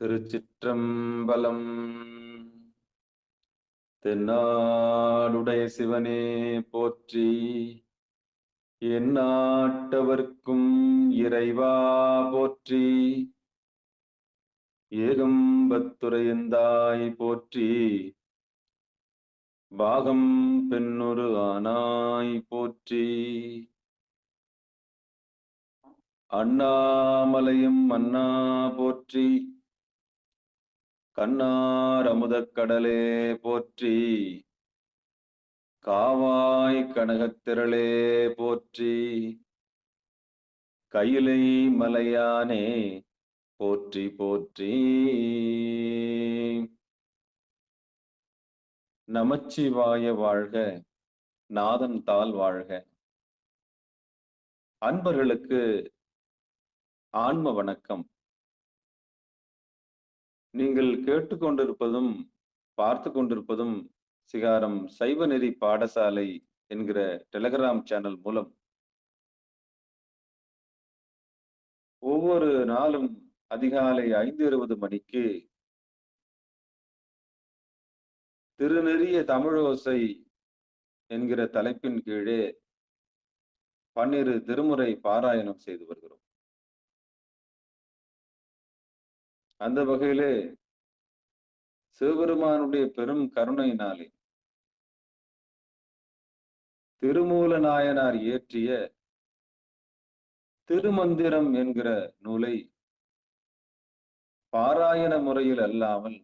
திருச்சிற்றம்பலம். தென்னாடுடைய சிவனே போற்றி. எந்நாட்டவர்க்கும் இறைவா போற்றி. ஏகம்பத்துரையந்தாய் போற்றி. பாகம் பெண்ணொரு ஆனாய் போற்றி. அண்ணாமலையும் மன்னா போற்றி. கண்ணார் அமுதக் கடலே போற்றி. காவாய் கனகத்திரளே போற்றி. கையிலை மலையானே போற்றி போற்றி. நமச்சிவாய வாழ்க, நாதன் தாள் வாழ்க. அன்பர்களுக்கு ஆன்ம வணக்கம். நீங்கள் கேட்டுக்கொண்டிருப்பதும் பார்த்து கொண்டிருப்பதும் சிகாரம் சைவநெறி பாடசாலை என்கிற டெலிகிராம் சேனல் மூலம் ஒவ்வொரு நாளும் அதிகாலை 5:20 மணிக்கு திருநெறிய தமிழோசை என்கிற தலைப்பின் கீழே 12 திருமுறை பாராயணம் செய்து வருகிறோம். அந்த வகையிலே சிவபெருமானுடைய பெரும் கருணையினாலே திருமூல நாயனார் இயற்றிய திருமந்திரம் என்கிற நூலை பாராயண முறையில் அல்லாமல்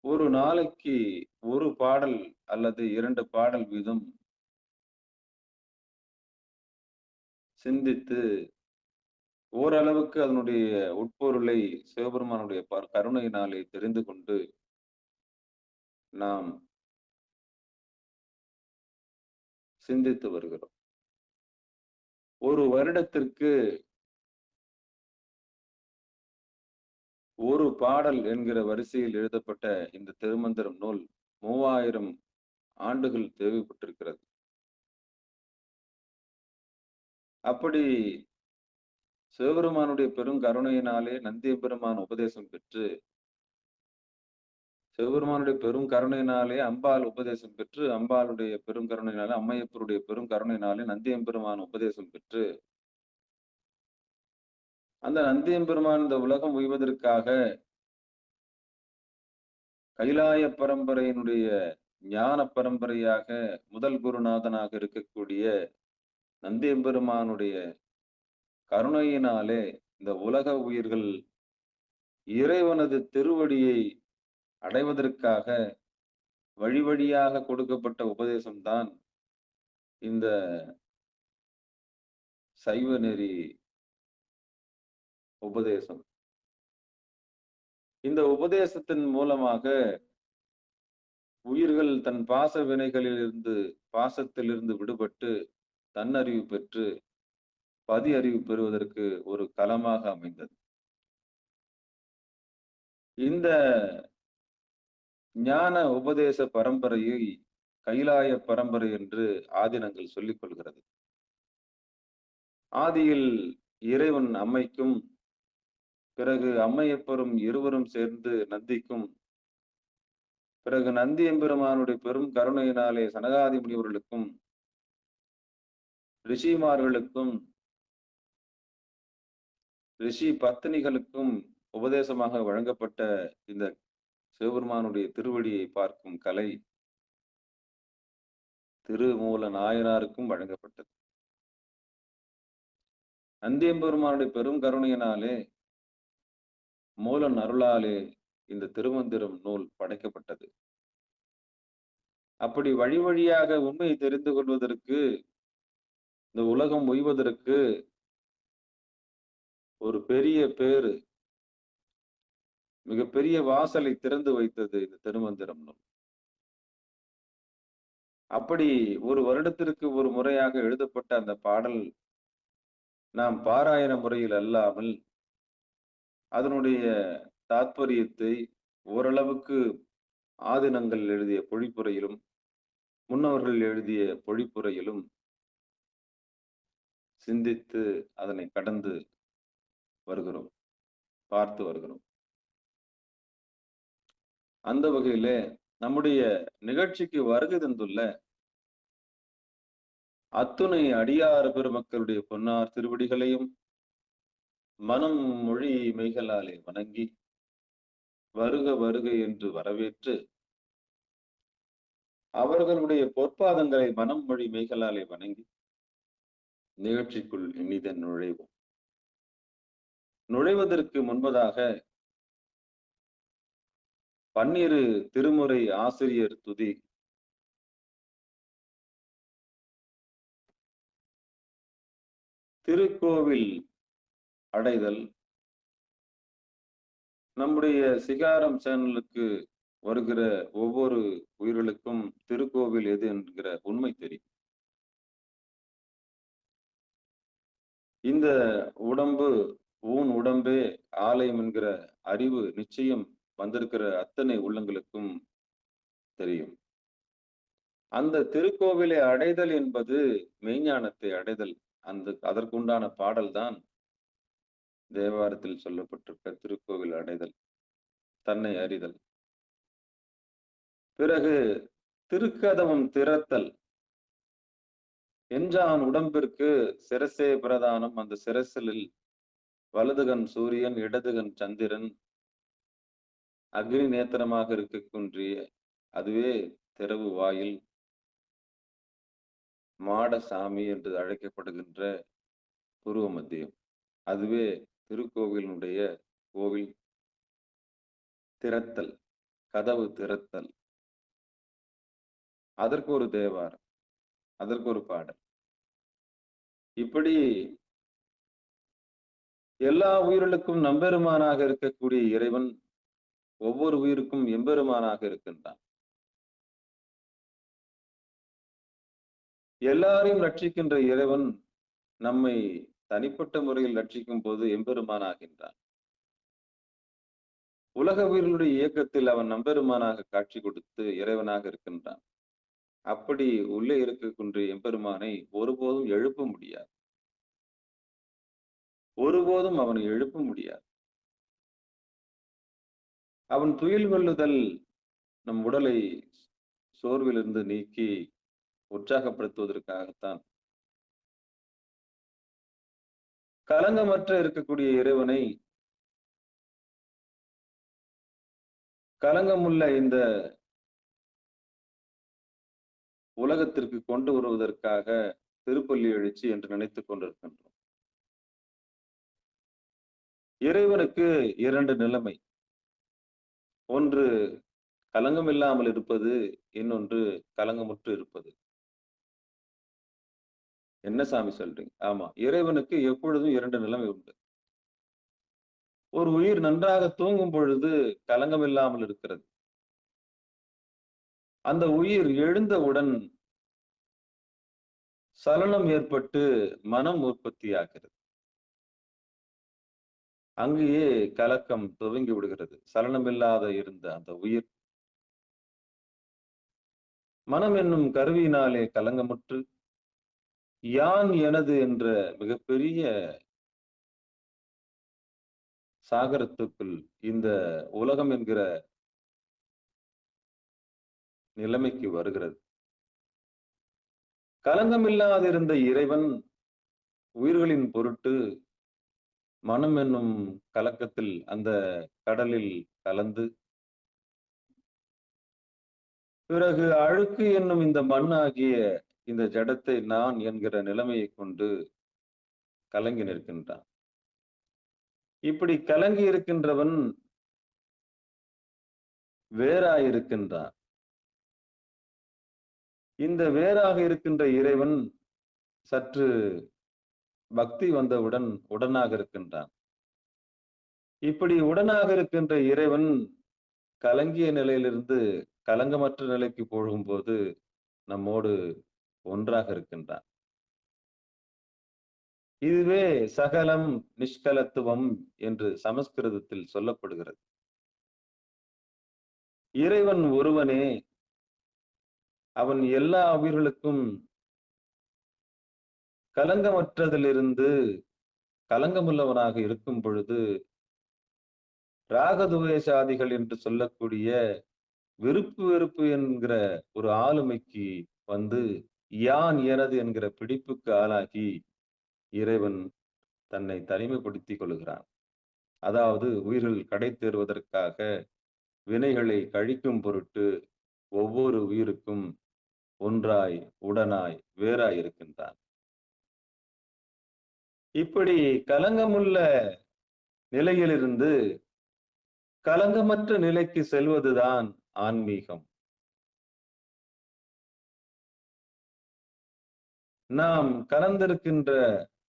ஒரு நாளைக்கு ஒரு பாடல் அல்லது 2 பாடல் வீதம் சிந்தித்து ஓரளவுக்கு அதனுடைய உட்பொருளை சிவபெருமானுடைய கருணையினாலே தெரிந்து கொண்டு நாம் சிந்தித்து வருகிறோம். ஒரு வருடத்திற்கு ஒரு பாடல் என்கிற வரிசையில் எழுதப்பட்ட இந்த திருமந்திரம் நூல் 3000 ஆண்டுகள் தேவைப்பட்டிருக்கிறது. அப்படி சிவபெருமானுடைய பெரும் கருணையினாலே நந்தியம்பெருமான் உபதேசம் பெற்று, சிவபெருமானுடைய பெரும் கருணையினாலே அம்பாள் உபதேசம் பெற்று, அம்பாளுடைய பெரும் கருணையினாலே அம்மையப்பருடைய பெரும் கருணையினாலே நந்தியம்பெருமான் உபதேசம் பெற்று, அந்த நந்தியம்பெருமான் இந்த உலகம் உய்வதற்காக கைலாய பரம்பரையினுடைய ஞான பரம்பரையாக முதல் குருநாதனாக இருக்கக்கூடிய நந்தியம்பெருமானுடைய கருணையினாலே இந்த உலக உயிர்கள் இறைவனது திருவடியை அடைவதற்காக வழி வழியாக கொடுக்கப்பட்ட உபதேசம்தான் இந்த சைவ நெறி உபதேசம். இந்த உபதேசத்தின் மூலமாக உயிர்கள் தன் பாச வினைகளிலிருந்து பாசத்திலிருந்து விடுபட்டு தன்னறிவு பெற்று பதி அறிவு பெறுவதற்கு ஒரு களமாக அமைந்தது. இந்த ஞான உபதேச பரம்பரையை கைலாய பரம்பரை என்று ஆதீனங்கள் சொல்லிக் கொள்கிறது. ஆதியில் இறைவன் அம்மைக்கும், பிறகு அம்மையப்பரும் இருவரும் சேர்ந்து நந்திக்கும், பிறகு நந்தி எம்பெருமானுடைய பெரும் கருணையினாலே சனகாதி முனிவர்களுக்கும் ரிஷிமார்களுக்கும் ரிஷி பத்தினிகளுக்கும் உபதேசமாக வழங்கப்பட்ட இந்த சிவபெருமானுடைய திருவடியை பார்க்கும் கலை திருமூல நாயனாருக்கும் வழங்கப்பட்டது. நந்தியம்பெருமானுடைய பெரும் கருணையினாலே மூலன் அருளாலே இந்த திருமந்திரம் நூல் படைக்கப்பட்டது. அப்படி வழி வழியாக உண்மையை தெரிந்து கொள்வதற்கு, இந்த உலகம் உய்வதற்கு ஒரு பெரிய பேரு, மிகப்பெரிய வாசலை திறந்து வைத்தது இந்த திருமந்திரம் நூல். அப்படி ஒரு வருடத்திற்கு ஒரு முறையாக எழுதப்பட்ட அந்த பாடல் நாம் பாராயண முறையில் அல்லாமல் அதனுடைய தாத்பரியத்தை ஓரளவுக்கு ஆதினங்கள் எழுதிய பொழிப்புரையிலும் முன்னவர்கள் எழுதிய பொழிப்புரையிலும் சிந்தித்து அதனை கடந்து வருகிறோம். பார்த்து வருகிறோம். அந்த வகையிலே நம்முடைய நிகழ்ச்சிக்கு வருகை தந்துள்ள அத்துணை அடியார் பெருமக்களுடைய பொன்னார் திருவடிகளையும் மனம் மொழி மெய்களாலே வணங்கி வருக வருக என்று வரவேற்று அவர்களுடைய பொற்பாதங்களை மனம் மொழி மெய்களாலே வணங்கி நிகழ்ச்சிக்குள் இனிதன் நுழைவோம். நுழைவதற்கு முன்பதாக பன்னிரு திருமுறை ஆசிரியர் துதி திருக்கோவில் அடைதல் நம்முடைய சிகாரம் சேனலுக்கு வருகிற ஒவ்வொரு உயிர்களுக்கும் திருக்கோவில் எது என்கிற உண்மை தெரியும். இந்த உடம்பு ஊன் உடம்பே ஆலயம் என்கிற அறிவு நிச்சயம் வந்திருக்கிற அத்தனை உள்ளங்களுக்கும் தெரியும். அந்த திருக்கோவிலை அடைதல் என்பது மெய்ஞானத்தை அடைதல். அதற்குண்டான பாடல் தான் தேவாரத்தில் சொல்லப்பட்டிருக்க திருக்கோவில் அடைதல், தன்னை அறிதல். பிறகு திருக்கதவம் திறத்தல். என்றான் உடம்பிற்கு சிரசே பிரதானம். அந்த சிரசலில் வலதுகன் சூரியன், இடதுகன் சந்திரன், அக்னி நேத்திரமாக இருக்கக்கூடிய அதுவே திறவு வாயில், மாடசாமி என்று அழைக்கப்படுகின்ற பூர்வ மத்தியம். அதுவே திருக்கோவிலுடைய கோவில் திறத்தல், கதவு திறத்தல். அதற்கு ஒரு தேவாரம், அதற்கு ஒரு பாடல். இப்படி எல்லா உயிர்களுக்கும் நம்பெருமானாக இருக்கக்கூடிய இறைவன் ஒவ்வொரு உயிருக்கும் எம்பெருமானாக இருக்கின்றான். எல்லாரையும் ரட்சிக்கின்ற இறைவன் நம்மை தனிப்பட்ட முறையில் ரட்சிக்கும் போது எம்பெருமானாகின்றான். உலக உயிர்களுடைய இயக்கத்தில் அவன் நம்பெருமானாக காட்சி கொடுத்து இறைவனாக இருக்கின்றான். அப்படி உள்ளே இருக்கக்கூடிய எம்பெருமானை ஒருபோதும் எழுப்ப முடியாது. ஒருபோதும் அவனை எழுப்ப முடியாது. அவன் துயில் கொள்ளுதல் நம் உடலை சோர்விலிருந்து நீக்கி உற்சாகப்படுத்துவதற்காகத்தான். கலங்கமற்ற இருக்கக்கூடிய இறைவனை கலங்கமுள்ள இந்த உலகத்திற்கு கொண்டு வருவதற்காக திருப்பள்ளி எழுச்சி என்று நினைத்துக் கொண்டிருக்கின்றோம். இறைவனுக்கு இரண்டு நிலைமை. ஒன்று கலங்கம் இல்லாமல் இருப்பது, இன்னொன்று கலங்கமுற்று இருப்பது. என்ன சாமி சொல்றீங்க? ஆமா, இறைவனுக்கு எப்பொழுதும் இரண்டு நிலைமை உண்டு. ஒரு உயிர் நன்றாக தூங்கும் பொழுது கலங்கம் இல்லாமல் இருக்கிறது. அந்த உயிர் எழுந்தவுடன் சலனம் ஏற்பட்டு மனம் உற்பத்தியாகிறது. அங்கேயே கலக்கம் துவங்கி விடுகிறது. சலனமில்லாத இருந்த அந்த உயிர் மனம் என்னும் கருவியினாலே கலங்கமுற்று யான் எனது என்ற மிகப்பெரிய சாகரத்துக்குள் இந்த உலகம் என்கிற நிலைமைக்கு வருகிறது. கலங்கமில்லாதிருந்த இறைவன் உயிர்களின் பொருட்டு மனம் என்னும் கலக்கத்தில் அந்த கடலில் கலந்து பிறகு அழுக்கு என்னும் இந்த மண்ணாகிய இந்த ஜடத்தை நான் என்கிற நிலைமையை கொண்டு கலங்கி நிற்கின்றான். இப்படி கலங்கி இருக்கின்றவன் வேறாயிருக்கின்றான். இந்த வேறாக இருக்கின்ற இறைவன் சற்று பக்தி வந்தவுடன் உடனாக இருக்கின்றான். இப்படி உடனாக இருக்கின்ற இறைவன் கலங்கிய நிலையிலிருந்து கலங்கமற்ற நிலைக்கு போகும்போது நம்மோடு ஒன்றாக இருக்கின்றான். இதுவே சகலம் நிஷ்கலத்துவம் என்று சமஸ்கிருதத்தில் சொல்லப்படுகிறது. இறைவன் ஒருவனே, அவன் எல்லா உயிர்களுக்கும் கலங்கமற்றதிலிருந்து கலங்கமுள்ளவனாக இருக்கும் பொழுது ராகதுவேஷாதிகள் என்று சொல்லக்கூடிய விருப்பு வெறுப்பு என்கிற ஒரு ஆளுமைக்கு வந்து யான் எனது என்கிற பிடிப்புக்கு ஆளாகி இறைவன் தன்னை தனிமைப்படுத்திக் கொள்கிறான். அதாவது உயிர்கள் கடை தேறுவதற்காக வினைகளை கழிக்கும் பொருட்டு ஒவ்வொரு உயிருக்கும் ஒன்றாய், உடனாய், வேறாய் இருக்கின்றான். இப்படி கலங்கமுள்ள நிலையிலிருந்து கலங்கமற்ற நிலைக்கு செல்வதுதான் ஆன்மீகம். நாம் கலந்திருக்கின்ற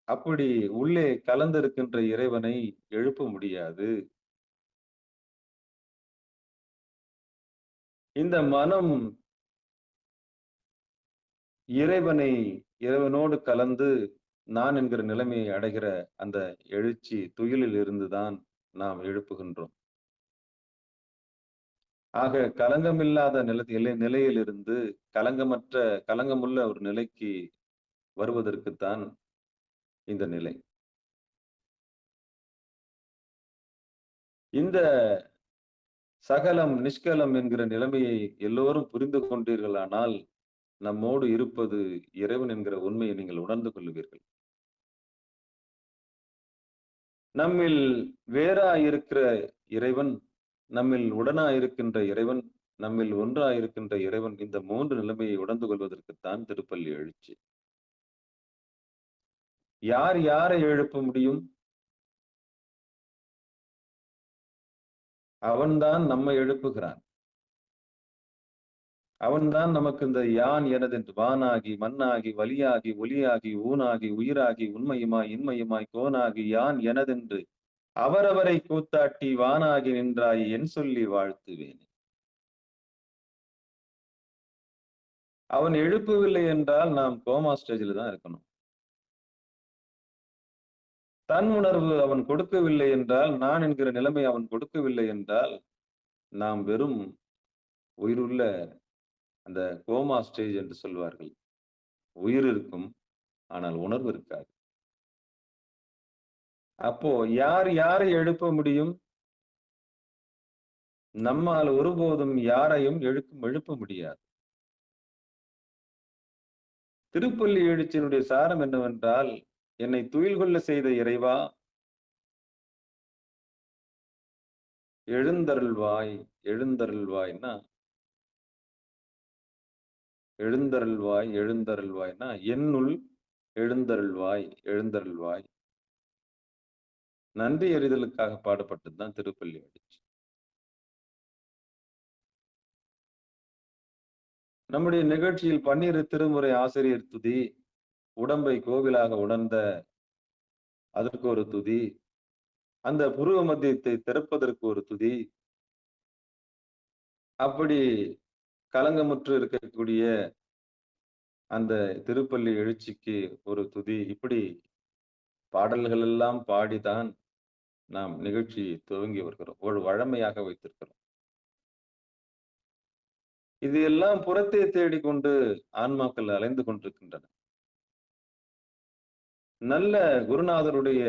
அப்படி உள்ளே கலந்திருக்கின்ற இறைவனை எழுப்ப முடியாது. இந்த மனம் இறைவனோடு கலந்து நான் என்கிற நிலைமையை அடைகிற அந்த எழுச்சி துயிலில் இருந்துதான் நாம் எழுப்புகின்றோம். ஆக கலங்கமில்லாத நிலையிலிருந்து கலங்கமுள்ள ஒரு நிலைக்கு வருவதற்குத்தான் இந்த நிலை. இந்த சகலம் நிஷ்கலம் என்கிற நிலைமையை எல்லோரும் புரிந்து கொண்டீர்களானால் நம்மோடு இருப்பது இறைவன் என்கிற உண்மையை நீங்கள் உணர்ந்து கொள்வீர்கள். நம்மில் வேறாயிருக்கிற இறைவன், நம்மில் உடனாயிருக்கின்ற இறைவன், நம்மில் ஒன்றாயிருக்கின்ற இறைவன், இந்த 3 நிலைமையை உணர்ந்து கொள்வதற்குத்தான் திருப்பள்ளி எழுச்சி. யார் யாரை எழுப்ப முடியும்? அவன்தான் நம்மை எழுப்புகிறான். அவன்தான் நமக்கு இந்த யான் எனது என்று வானாகி, மண்ணாகி, வலியாகி, ஒலியாகி, ஊனாகி, உயிராகி, உண்மையுமாய், இன்மையுமாய், கோனாகி, யான் எனதென்று அவரவரை கூத்தாட்டி வானாகி நின்றாய் என் சொல்லி வாழ்த்துவேன். அவன் எழுப்பவில்லை என்றால் நாம் கோமா ஸ்டேஜில் தான் இருக்கணும். தன் உணர்வு அவன் கொடுக்கவில்லை என்றால், நான் என்கிற நிலைமை அவன் கொடுக்கவில்லை என்றால், நாம் வெறும் உயிருள்ள அந்த கோமா ஸ்டேஜ் என்று சொல்வார்கள். உயிர் இருக்கும், ஆனால் உணர்வு இருக்காது. அப்போ யார் யாரை எழுப்ப முடியும்? நம்மால் ஒருபோதும் யாரையும் எழுப்ப முடியாது. திருப்பள்ளி எழுச்சியினுடைய சாரம் என்னவென்றால், என்னை துயில் கொள்ள செய்த இறைவா, எழுந்தருள்வாய். எழுந்தருள்வாய்னா எழுந்தருள்வாய், எழுந்தருள்வாய்னா என்னுள் எழுந்தருள்வாய், எழுந்தருள்வாய். நன்றி அறிதலுக்காக பாடப்பட்டதுதான் திருப்பள்ளி எழுச்சி. நம்முடைய நிகழ்ச்சியில் 12 திருமுறை ஆசிரியர் துதி, உடம்பை கோவிலாக உணர்ந்த அதற்கு ஒரு துதி, அந்த புருவ மத்தியத்தை திறப்பதற்கு ஒரு துதி, அப்படி கலங்கமுற்று இருக்கக்கூடிய அந்த திருப்பள்ளி எழுச்சிக்கு ஒரு துதி, இப்படி பாடல்கள் எல்லாம் பாடிதான் நாம் நிகழ்ச்சி துவங்கி வருகிறோம். ஒரு வழமையாக வைத்திருக்கிறோம். இது எல்லாம் புறத்தை தேடிக்கொண்டு ஆன்மாக்கள் அலைந்து கொண்டிருக்கின்றன. நல்ல குருநாதருடைய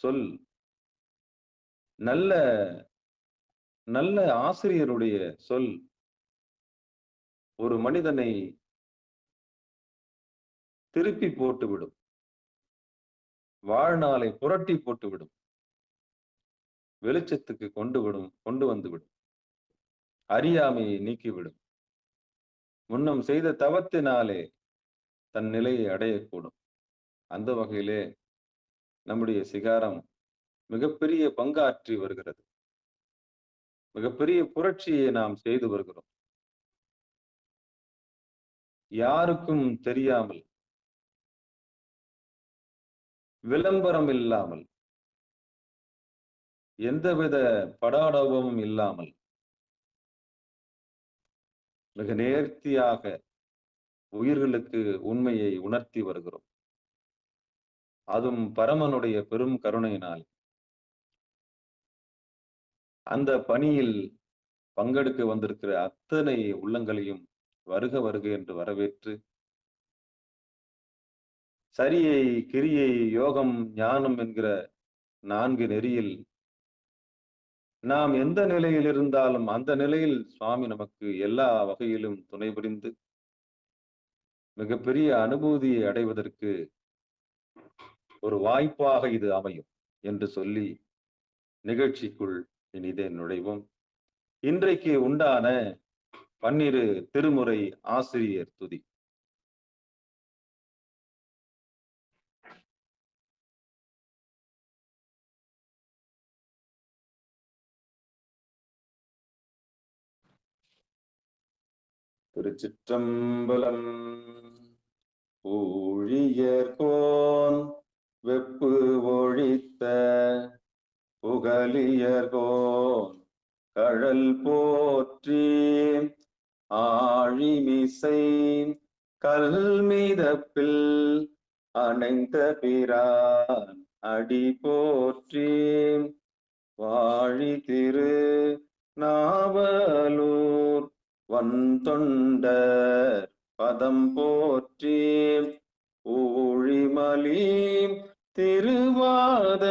சொல், நல்ல நல்ல ஆசிரியருடைய சொல் ஒரு மனிதனை திருப்பி போட்டுவிடும். வாழ்நாளை புரட்டி போட்டுவிடும். வெளிச்சத்துக்கு கொண்டு வந்துவிடும். அறியாமையை நீக்கிவிடும். முன்னம் செய்த தவத்தினாலே தன் நிலையை அடையக்கூடும். அந்த வகையிலே நம்முடைய சிகாரம் மிகப்பெரிய பங்காற்றி வருகிறது. மிகப்பெரிய புரட்சியை நாம் செய்து வருகிறோம். யாருக்கும் தெரியாமல், விளம்பரம் இல்லாமல், எந்தவித படாடோபமும் இல்லாமல், மிக நேர்த்தியாக உயிர்களுக்கு உண்மையை உணர்த்தி வருகிறோம். அதுவும் பரமனுடைய பெரும் கருணையினால். அந்த பணியில் பங்கெடுக்க வந்திருக்கிற அத்தனை உள்ளங்களையும் வருக வருக என்று வரவேற்று, சரியை, கிரியை, யோகம், ஞானம் என்கிற 4 நெறியில் நாம் எந்த நிலையில் இருந்தாலும், அந்த நிலையில் சுவாமி நமக்கு எல்லா வகையிலும் துணை புரிந்து, மிகப்பெரிய அனுபூதியை அடைவதற்கு ஒரு வாய்ப்பாக இது அமையும் என்று சொல்லி, நிகழ்ச்சிக்குள் இனிதே நுழைவோம். இன்றைக்கு உண்டான பன்னிரு திருமுறை ஆசிரியர் துதி. திருச்சிற்றம்பலம். ஊழியர்கோன் வெப்பு ஒழித்த புகலியர்கோன் கழல் போற்றி ஆழிமிசை கல்மிதப்பில் அணைந்த பிரான் அடி போற்றி வாழி திரு நாவலூர் வந்தொண்டர் பதம் போற்றி ஊழிமலி திருவாத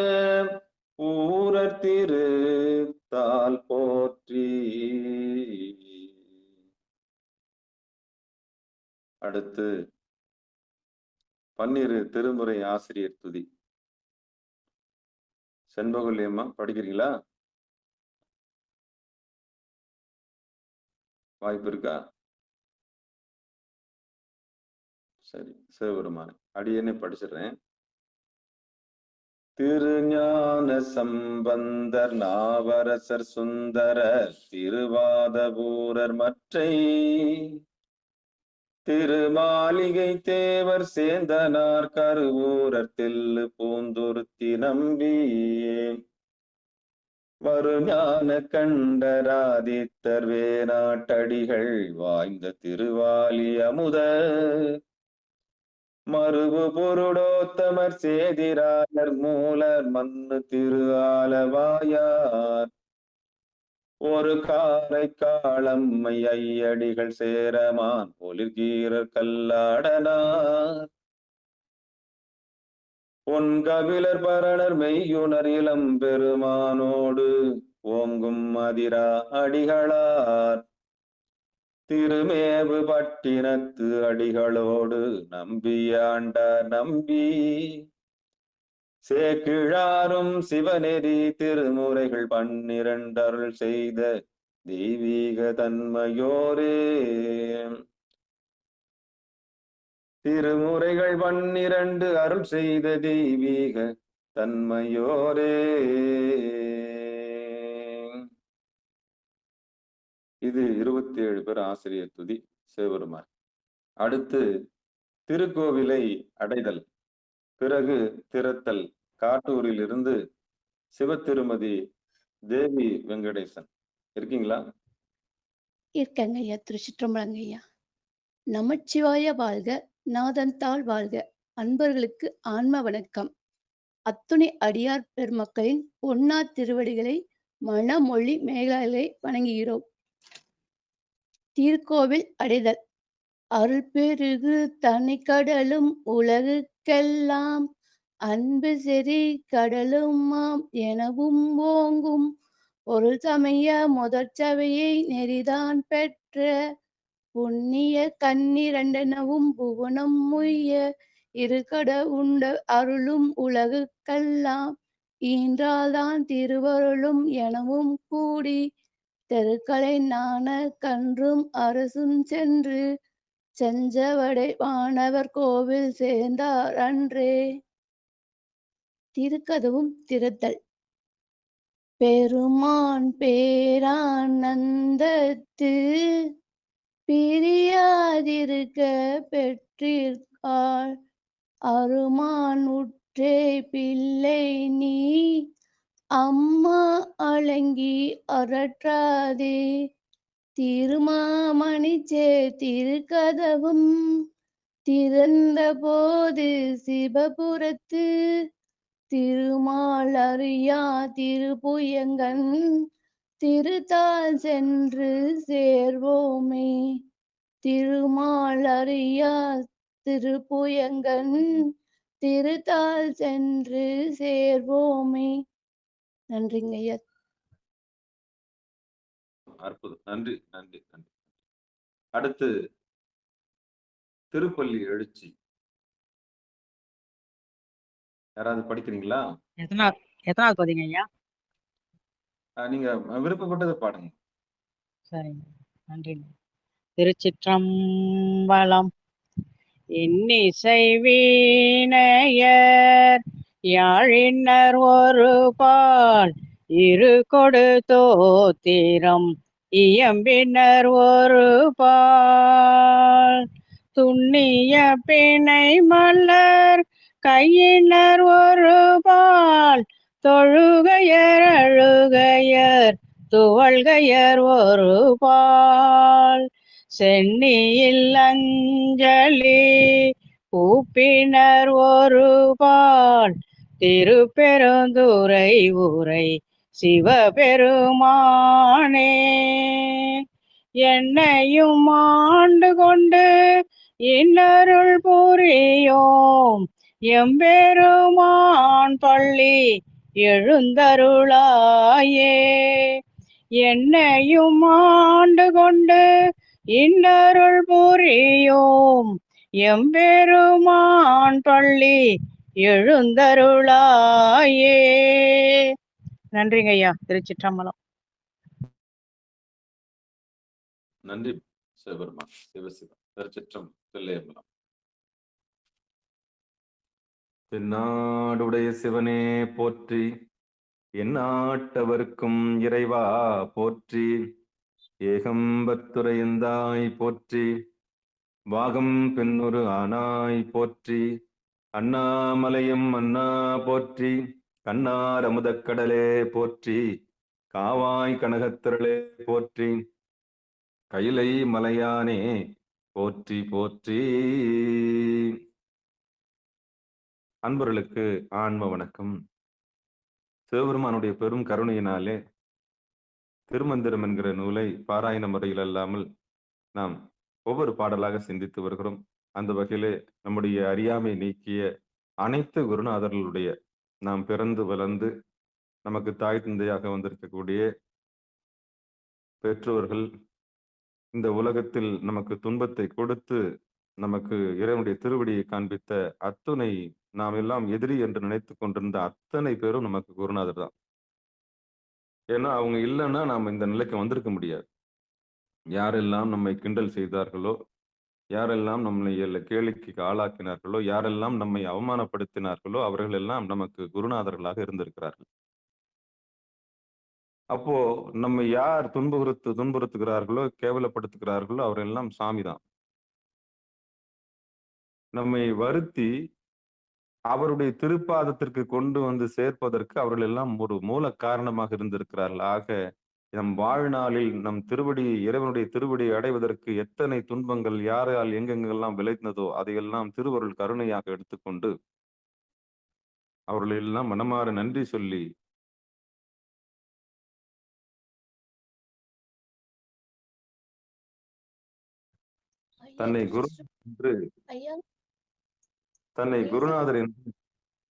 ஊரர் திரு தாள் போற்றி. அடுத்து பன்னிரு திருமுறை ஆசிரியர் துதி. செண்பகல்யம்மா படிக்கிறீங்களா? வாய்ப்பு இருக்கா? சரி, சிவபெருமான் அடியேனே படிச்சிடுறேன். திருஞான சம்பந்தர் நாவரசர் சுந்தரர் திருவாதபூரர் மற்றை திருமாளிகை தேவர் சேந்தனார் கருவூரர் தில்லு பூந்துருத்தி நம்பி வருஞான கண்டராதித்தர் வேணாட்டடிகள் வாய்ந்த திருவாலி அமுத மறுபு பொருடோத்தமர் சேதிராயர் மூலர் மண்ணு திரு ஆலவாயார் ஒரு காரை காளம்மை ஐயடிகள் சேரமான் ஒளிர்கீரர் கல்லாடனார் பொன் கபிலர் பரணர் மெய்யுணர் இளம் பெருமானோடு ஓங்கும் மதிரா அடிகளார் திருமேவு பட்டினத்து அடிகளோடு நம்பியாண்டார் நம்பி சேக்கிழாரும் சிவநெறி திருமுறைகள் 12 அருள் செய்த தெய்வீக தன்மையோரே. திருமுறைகள் 12 அருள் செய்த தெய்வீக தன்மையோரே. இது 27 பேர் ஆசிரியர் துதி சிவபெருமான். அடுத்து திருக்கோவிலை அடைதல், பிறகு திறத்தல். காட்டூரில் இருந்து சிவத்திருமதி தேவி வெங்கடேசன் இருக்கீங்களா? இருக்கங்க ஐயா. திருச்சிற்றம்பலங்க ஐயா. நமச்சிவாய வாழ்க, நாதன் தாள் வாழ்க. அன்பர்களுக்கு ஆன்ம வணக்கம். அத்துணை அடியார் பெருமக்களின் பொன்னா திருவடிகளை மனமொழி மேகலை வணங்குகிறோம். திருக்கோவில் அடைதல். அருள் பெருகு தனிக்கடலும் உலகுக்கெல்லாம் அன்பு செறி கடலுமாம் எனவும் ஓங்கும் ஒரு சமய முதற்சபையை நெறிதான் பெற்ற புண்ணிய கண்ணிரண்டனவும் புவனம் முய்ய இருகட உண்ட அருளும் உலகுக்கெல்லாம் ஈன்றால்தான் திருவருளும் எனவும் கூடி தெருக்களை நாண கன்றும் அரசும் சென்று செஞ்சவடை வானவர் கோவில் சேர்ந்தார் அன்றே. திருக்கதவும் திறத்தல். பெருமான் பேரானந்தத்து பிரியாதிருக்க பெற்றிருக்காள் அருமான் உற்றே பிள்ளை நீ அம்மா அலங்கி அரற்றாதே. திருமாமணிச்சே திருக்கதவும் திறந்த போது சிவபுரத்து திருமால் அறியா திருப்புயங்கன் திருத்தால் சென்று சேர்வோமே. திருமால் அறியா திருப்புயங்கன் திருத்தால் சென்று சேர்வோமே. நன்றிங்க ஐயா. அற்புதம். நன்றி, நன்றி, நன்றி. அடுத்து திருப்பள்ளி எழுச்சி. யாராவது படிக்கிறீங்களா? எத்தனாவது எத்தனாவது பதிங்க ஐயா? நீங்க விருப்பப்பட்டதை பாடுங்க. சரிங்க, நன்றிங்க. திருச்சிற்றம்பலம். இன்னிசை வீணையர் யாழினர் ஒரு பால் இரு கொடு தோத்திரம் இயம்பினர் ஒரு பால் துண்ணிய பிணை மலர் கையினர் ஒரு பால் தொழுகையர் அழுகையர் துவள்கையர் ஒரு பால் சென்னியில் அஞ்சலி கூப்பினர் ஒரு பால் திருப்பெருந்துறை உரை சிவபெருமானே என்னையும் ஆண்டு கொண்டு இன்னருள் புரியோம் எம்பெருமான் பள்ளி எழுந்தருளாயே என்னையும் ஆண்டு கொண்டு இன்னருள் புரியோம் எம்பெருமான் பள்ளி எழுந்தருளாயே. நன்றிங்க ஐயா. திருச்சிற்றம்பலம். நன்றி சிவபெருமான். சிவசிவம். திருச்சிற்றம் தில்லையம்பலம். தென்னாடுடைய சிவனே போற்றி, எந்நாட்டவர்க்கும் இறைவா போற்றி, ஏகம்பத்துரையந்தாய் போற்றி, வாகம் பெண்ணொரு ஆனாய் போற்றி, அண்ணாமலையும் அண்ணா போற்றி, கண்ணார் அமுதக்கடலே போற்றி, காவாய் கனகத்திரளே போற்றி, கைலை மலையானே போற்றி போற்றி. அன்பர்களுக்கு ஆன்ம வணக்கம். சிவபெருமானுடைய பெரும் கருணையினாலே திருமந்திரம் என்கிற நூலை பாராயண முறையில் அல்லாமல் நாம் ஒவ்வொரு பாடலாக சிந்தித்து வருகிறோம். அந்த வகையிலே நம்முடைய அறியாமை நீக்கிய அனைத்து குருநாதர்களுடைய நாம் பிறந்து வளர்ந்து நமக்கு தாய் தந்தையாக வந்திருக்கக்கூடிய பெற்றோர்கள், இந்த உலகத்தில் நமக்கு துன்பத்தை கொடுத்து நமக்கு இறைவனுடைய திருவடியை காண்பித்த அத்துணை, நாம் எல்லாம் எதிரி என்று நினைத்து கொண்டிருந்த அத்தனை பேரும் நமக்கு குருநாதர் தான். ஏன்னா அவங்க இல்லைன்னா நாம் இந்த நிலைக்கு வந்திருக்க முடியாது. யாரெல்லாம் நம்மை கிண்டல் செய்தார்களோ, யாரெல்லாம் நம்மை கேளிக்கைக்கு ஆளாக்கினார்களோ, யாரெல்லாம் நம்மை அவமானப்படுத்தினார்களோ, அவர்கள் எல்லாம் நமக்கு குருநாதர்களாக இருந்திருக்கிறார்கள். அப்போ நம்மை யார் துன்புறுத்துகிறார்களோ, கேவலப்படுத்துகிறார்களோ, அவரெல்லாம் சாமி தான். நம்மை வருத்தி அவருடைய திருப்பாதத்திற்கு கொண்டு வந்து சேர்ப்பதற்கு அவர்கள் எல்லாம் ஒரு மூல காரணமாக இருந்திருக்கிறார்கள். ஆக நம் வாழ்நாளில் நம் திருவடியை, இறைவனுடைய திருவடியை அடைவதற்கு எத்தனை துன்பங்கள் யாரால் எங்கெங்கெல்லாம் விளைந்ததோ அதையெல்லாம் திருவருள் கருணையாக எடுத்துக்கொண்டு அவர்கள் எல்லாம் மனமாற நன்றி சொல்லி தன்னை குரு என்று தன்னை குருநாதர் என்று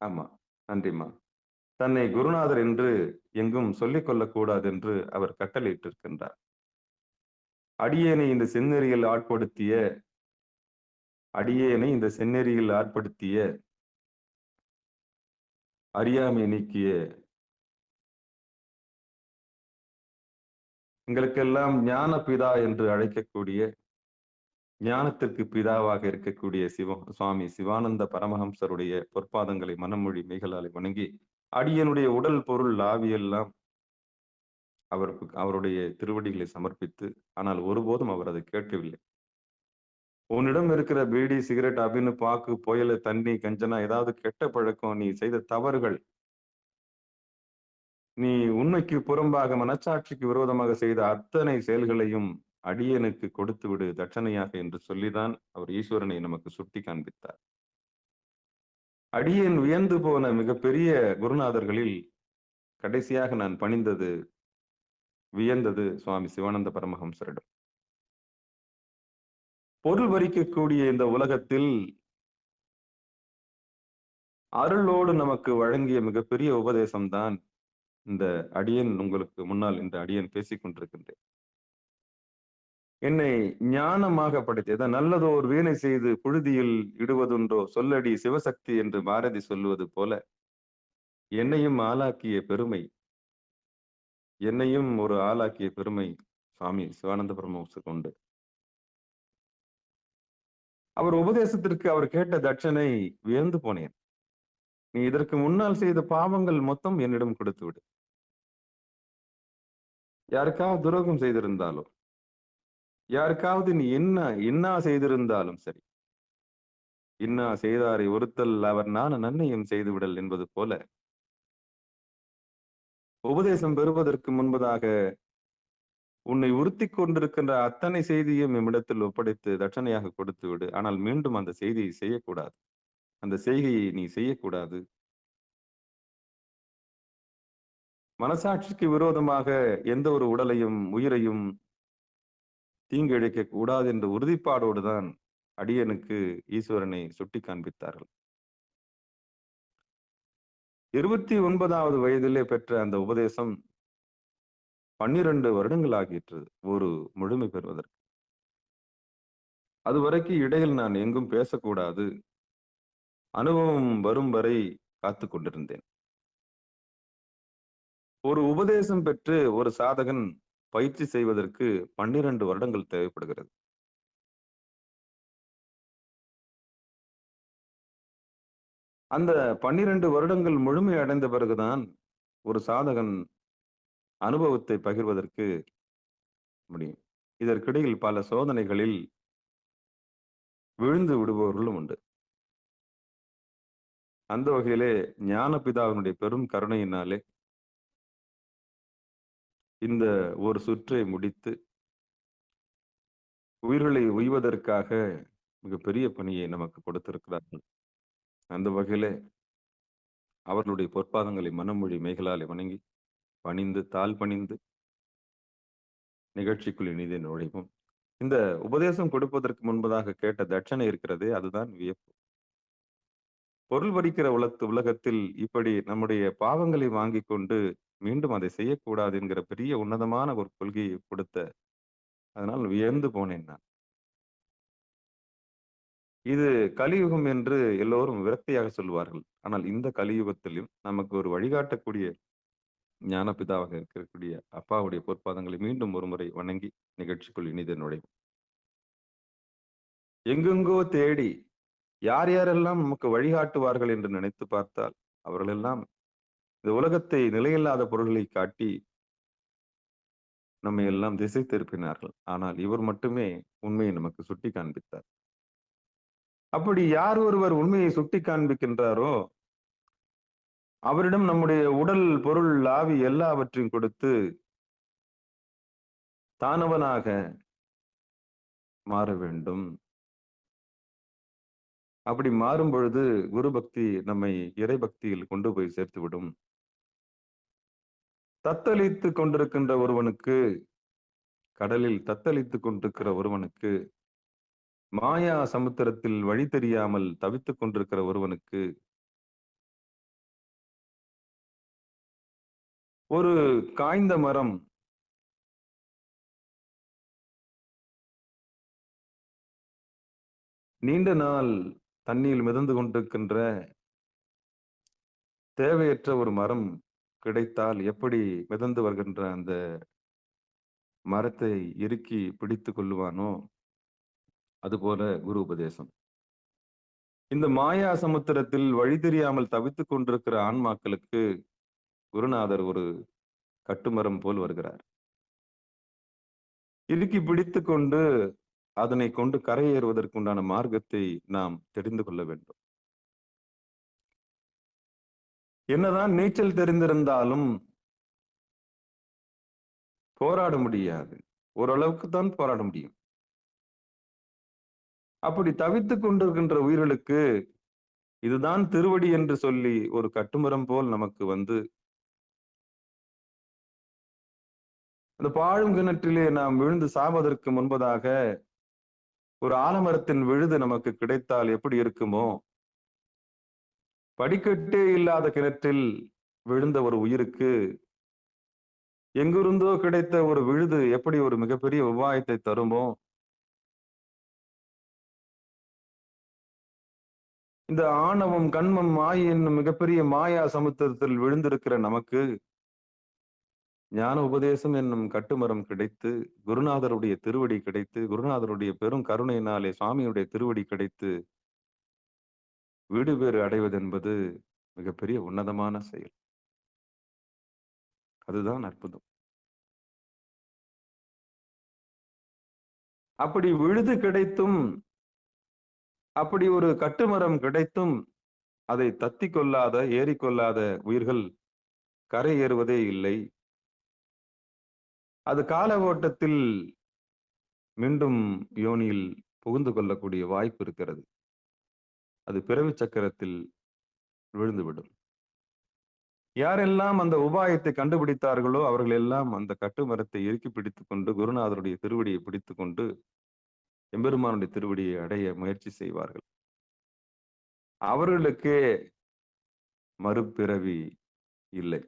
ஆமா நன்றிம்மா தன்னை குருநாதர் என்று எங்கும் சொல்லிக் கொள்ளக்கூடாது என்று அவர் கட்டளையிட்டிருக்கின்றார். அடியேனை இந்த செந்நெறியில் ஆட்படுத்திய அறியாமை நீக்கிய எங்களுக்கெல்லாம் ஞான பிதா என்று அழைக்கக்கூடிய, ஞானத்திற்கு பிதாவாக இருக்கக்கூடிய சுவாமி சிவானந்த பரமஹம்சருடைய பொற்பாதங்களை மனமொழி மெய்களாலை வணங்கி, அடியனுடைய உடல் பொருள் ஆவியெல்லாம் அவருடைய திருவடிகளை சமர்ப்பித்து, ஆனால் ஒருபோதும் அவர் அதை கேட்கவில்லை. உன்னிடம் இருக்கிற பீடி, சிகரெட், அபின்னு, பாக்கு, புயல, தண்ணி, கஞ்சனா, ஏதாவது கெட்ட பழக்கம், நீ செய்த தவறுகள், நீ உண்மைக்கு புறம்பாக மனச்சாட்சிக்கு விரோதமாக செய்த அத்தனை செயல்களையும் அடியனுக்கு கொடுத்து விடு தட்சணையாக என்று சொல்லிதான் அவர் ஈஸ்வரனை நமக்கு சுட்டி காண்பித்தார். அடியேன் வியந்து போன மிகப்பெரிய குருநாதர்களில் கடைசியாக நான் வியந்தது சுவாமி சிவானந்த பரமஹம்சரிடம். பொருள் வரிக்கக்கூடிய இந்த உலகத்தில் அருளோடு நமக்கு வழங்கிய மிகப்பெரிய உபதேசம்தான் இந்த அடியேன் உங்களுக்கு முன்னால் இந்த அடியேன் பேசிக் கொண்டிருக்கின்றேன். என்னை ஞானமாக படைத்தது. நல்லதோர் வீணை செய்து புழுதியில் இடுவதுண்டோ சொல்லடி சிவசக்தி என்று பாரதி சொல்லுவது போல, என்னையும் ஆளாக்கிய பெருமை, என்னையும் ஒரு ஆளாக்கிய பெருமை சுவாமி சிவானந்த பரமஹம்சருக்கு உண்டு. அவர் உபதேசத்திற்கு அவர் கேட்ட தட்சணை வியந்து போனேன். நீ இதற்கு முன்னால் செய்த பாவங்கள் மொத்தம் என்னிடம் கொடுத்து விடு. யாருக்காவது துரோகம் செய்திருந்தாலும், யாருக்காவது நீ இன்னா செய்திருந்தாலும் சரி, இன்னா செய்தாரை ஒருத்தல் அவர் நன்மையும் செய்து விடல் என்பது போல, உபதேசம் பெறுவதற்கு முன்பதாக உன்னை உறுத்திக் கொண்டிருக்கின்ற அத்தனை செய்தியும் எம்மிடத்தில் ஒப்படைத்து தட்சணையாக கொடுத்து விடு. ஆனால் மீண்டும் அந்த செய்தியை செய்யக்கூடாது. அந்த செய்கையை நீ செய்யக்கூடாது. மனசாட்சிக்கு விரோதமாக எந்த ஒரு உடலையும் உயிரையும் தீங்கு இழைக்க கூடாது என்ற உறுதிப்பாடோடுதான் அடியனுக்கு ஈஸ்வரனை சுட்டி காண்பித்தார்கள். 29வது வயதிலே பெற்ற அந்த உபதேசம் 12 வருடங்கள் ஆகிற்று ஒரு முழுமை பெறுவதற்கு. அதுவரைக்கும் இடையில் நான் எங்கும் பேசக்கூடாது, அனுபவம் வரும் வரை காத்து கொண்டிருந்தேன். ஒரு உபதேசம் பெற்று ஒரு சாதகன் பயிற்சி செய்வதற்கு 12 வருடங்கள் தேவைப்படுகிறது. அந்த 12 வருடங்கள் முழுமை அடைந்த பிறகுதான் ஒரு சாதகன் அனுபவத்தை பகிர்வதற்கு முடியும். இதற்கிடையில் பல சோதனைகளில் விழுந்து விடுபவர்களும் உண்டு. அந்த வகையிலே ஞானபிதாவினுடைய பெரும் கருணையினாலே இந்த ஒரு சுற்றை முடித்து உயிர்களை உய்வதற்காக மிகப்பெரிய பணியை நமக்கு கொடுத்திருக்கிறார்கள். அந்த வகையிலே அவர்களுடைய பொற்பாதங்களை மனமொழி மெய்களாலே வணங்கி பணிந்து தாழ் பணிந்து நிகழ்ச்சிக்குள் இனிதே நுழைவோம். இந்த உபதேசம் கொடுப்பதற்கு முன்பதாக கேட்ட தட்சணை இருக்கிறதே, அதுதான் வியப்பு. பொருள் பறிக்கிற உலகத்தில் இப்படி நம்முடைய பாவங்களை வாங்கி கொண்டு மீண்டும் அதை செய்யக்கூடாது என்கிற பெரிய உன்னதமான ஒரு கொள்கையை கொடுத்த, அதனால் வியந்து போனேன் நான். இது கலியுகம் என்று எல்லோரும் விரக்தியாக சொல்வார்கள். ஆனால் இந்த கலியுகத்திலும் நமக்கு ஒரு வழிகாட்டக்கூடிய ஞானபிதாவாக இருக்கக்கூடிய அப்பாவுடைய பொற்பாதங்களை மீண்டும் ஒரு முறை வணங்கி நிகழ்ச்சிக்குள் இனிதே நுழைவோம். எங்கெங்கோ தேடி யார் யாரெல்லாம் நமக்கு வழிகாட்டுவார்கள் என்று நினைத்து பார்த்தால் அவர்களெல்லாம் இந்த உலகத்தை நிலையில்லாத பொருள்களை காட்டி நம்மை எல்லாம் திசை திருப்பினார்கள். ஆனால் இவர் மட்டுமே உண்மையை நமக்கு சுட்டி காண்பித்தார். அப்படி யார் ஒருவர் உண்மையை சுட்டி காண்பிக்கின்றாரோ அவரிடம் நம்முடைய உடல் பொருள் ஆவி எல்லாவற்றையும் கொடுத்து தானவனாக மாற வேண்டும். அப்படி மாறும் பொழுது குரு பக்தி நம்மை இறை பக்தியில் கொண்டு போய் சேர்த்துவிடும். தத்தளித்து கொண்டிருக்கின்ற ஒருவனுக்கு, கடலில் தத்தளித்து கொண்டிருக்கிற ஒருவனுக்கு, மாயா சமுத்திரத்தில் வழி தெரியாமல் தவித்துக் கொண்டிருக்கிற ஒருவனுக்கு ஒரு காய்ந்த மரம் நீண்ட நாள் தண்ணீர் மிதந்து கொண்டிருக்கின்ற தேவையற்ற ஒரு மரம் கிடைத்தால் எப்படி மிதந்து வருகின்ற அந்த மரத்தை இறுக்கி பிடித்து கொள்ளுவானோ அதுபோல குரு உபதேசம். இந்த மாயா சமுத்திரத்தில் வழி தெரியாமல் தவித்துக் கொண்டிருக்கிற ஆன்மாக்களுக்கு குருநாதர் ஒரு கட்டுமரம் போல் வருகிறார். இறுக்கி பிடித்து கொண்டு அதனை கொண்டு கரையேறுவதற்குண்டான மார்க்கத்தை நாம் தெரிந்து கொள்ள வேண்டும். என்னதான் நீச்சல் தெரிந்திருந்தாலும் போராட முடியாது. ஓரளவுக்கு தான் போராட முடியும். அப்படி தவித்துக் கொண்டிருக்கின்ற உயிர்களுக்கு இதுதான் திருவடி என்று சொல்லி ஒரு கட்டுமரம் போல் நமக்கு வந்து அந்த பாழும் கிணற்றிலே நாம் விழுந்து சாவதற்கு முன்பதாக ஒரு ஆலமரத்தின் விழுது நமக்கு கிடைத்தால் எப்படி இருக்குமோ, படிக்கட்டே இல்லாத கிணற்றில் விழுந்த ஒரு உயிருக்கு எங்கிருந்தோ கிடைத்த ஒரு விழுது எப்படி ஒரு மிகப்பெரிய உபாயத்தை தருமோ, இந்த ஆணவம், கன்மம், மாயை என்னும் மிகப்பெரிய மாயா சமுத்திரத்தில் விழுந்திருக்கிற நமக்கு ஞான உபதேசம் என்னும் கட்டுமரம் கிடைத்து, குருநாதருடைய திருவடி கிடைத்து, குருநாதருடைய பெரும் கருணையினாலே சுவாமியுடைய திருவடி கிடைத்து, வீடு பேறு அடைவதென்பது மிகப்பெரிய உன்னதமான செயல். அதுதான் அற்புதம். அப்படி விழுது கிடைத்தும், அப்படி ஒரு கட்டுமரம் கிடைத்தும், அதை தத்திக் கொள்ளாத, ஏறிக்கொள்ளாத உயிர்கள் கரை ஏறுவதே இல்லை. அது கால ஓட்டத்தில் மீண்டும் யோனியில் புகுந்து கொள்ளக்கூடிய வாய்ப்பு இருக்கிறது. அது பிறவி சக்கரத்தில் விழுந்துவிடும். யாரெல்லாம் அந்த உபாயத்தை கண்டுபிடித்தார்களோ அவர்கள் எல்லாம் அந்த கட்டுமரத்தை இறுக்கி பிடித்துக் கொண்டு குருநாதருடைய திருவடியை பிடித்துக் கொண்டு எம்பெருமானுடைய திருவடியை அடைய முயற்சி செய்வார்கள். அவர்களுக்கே மறுபிறவி இல்லை.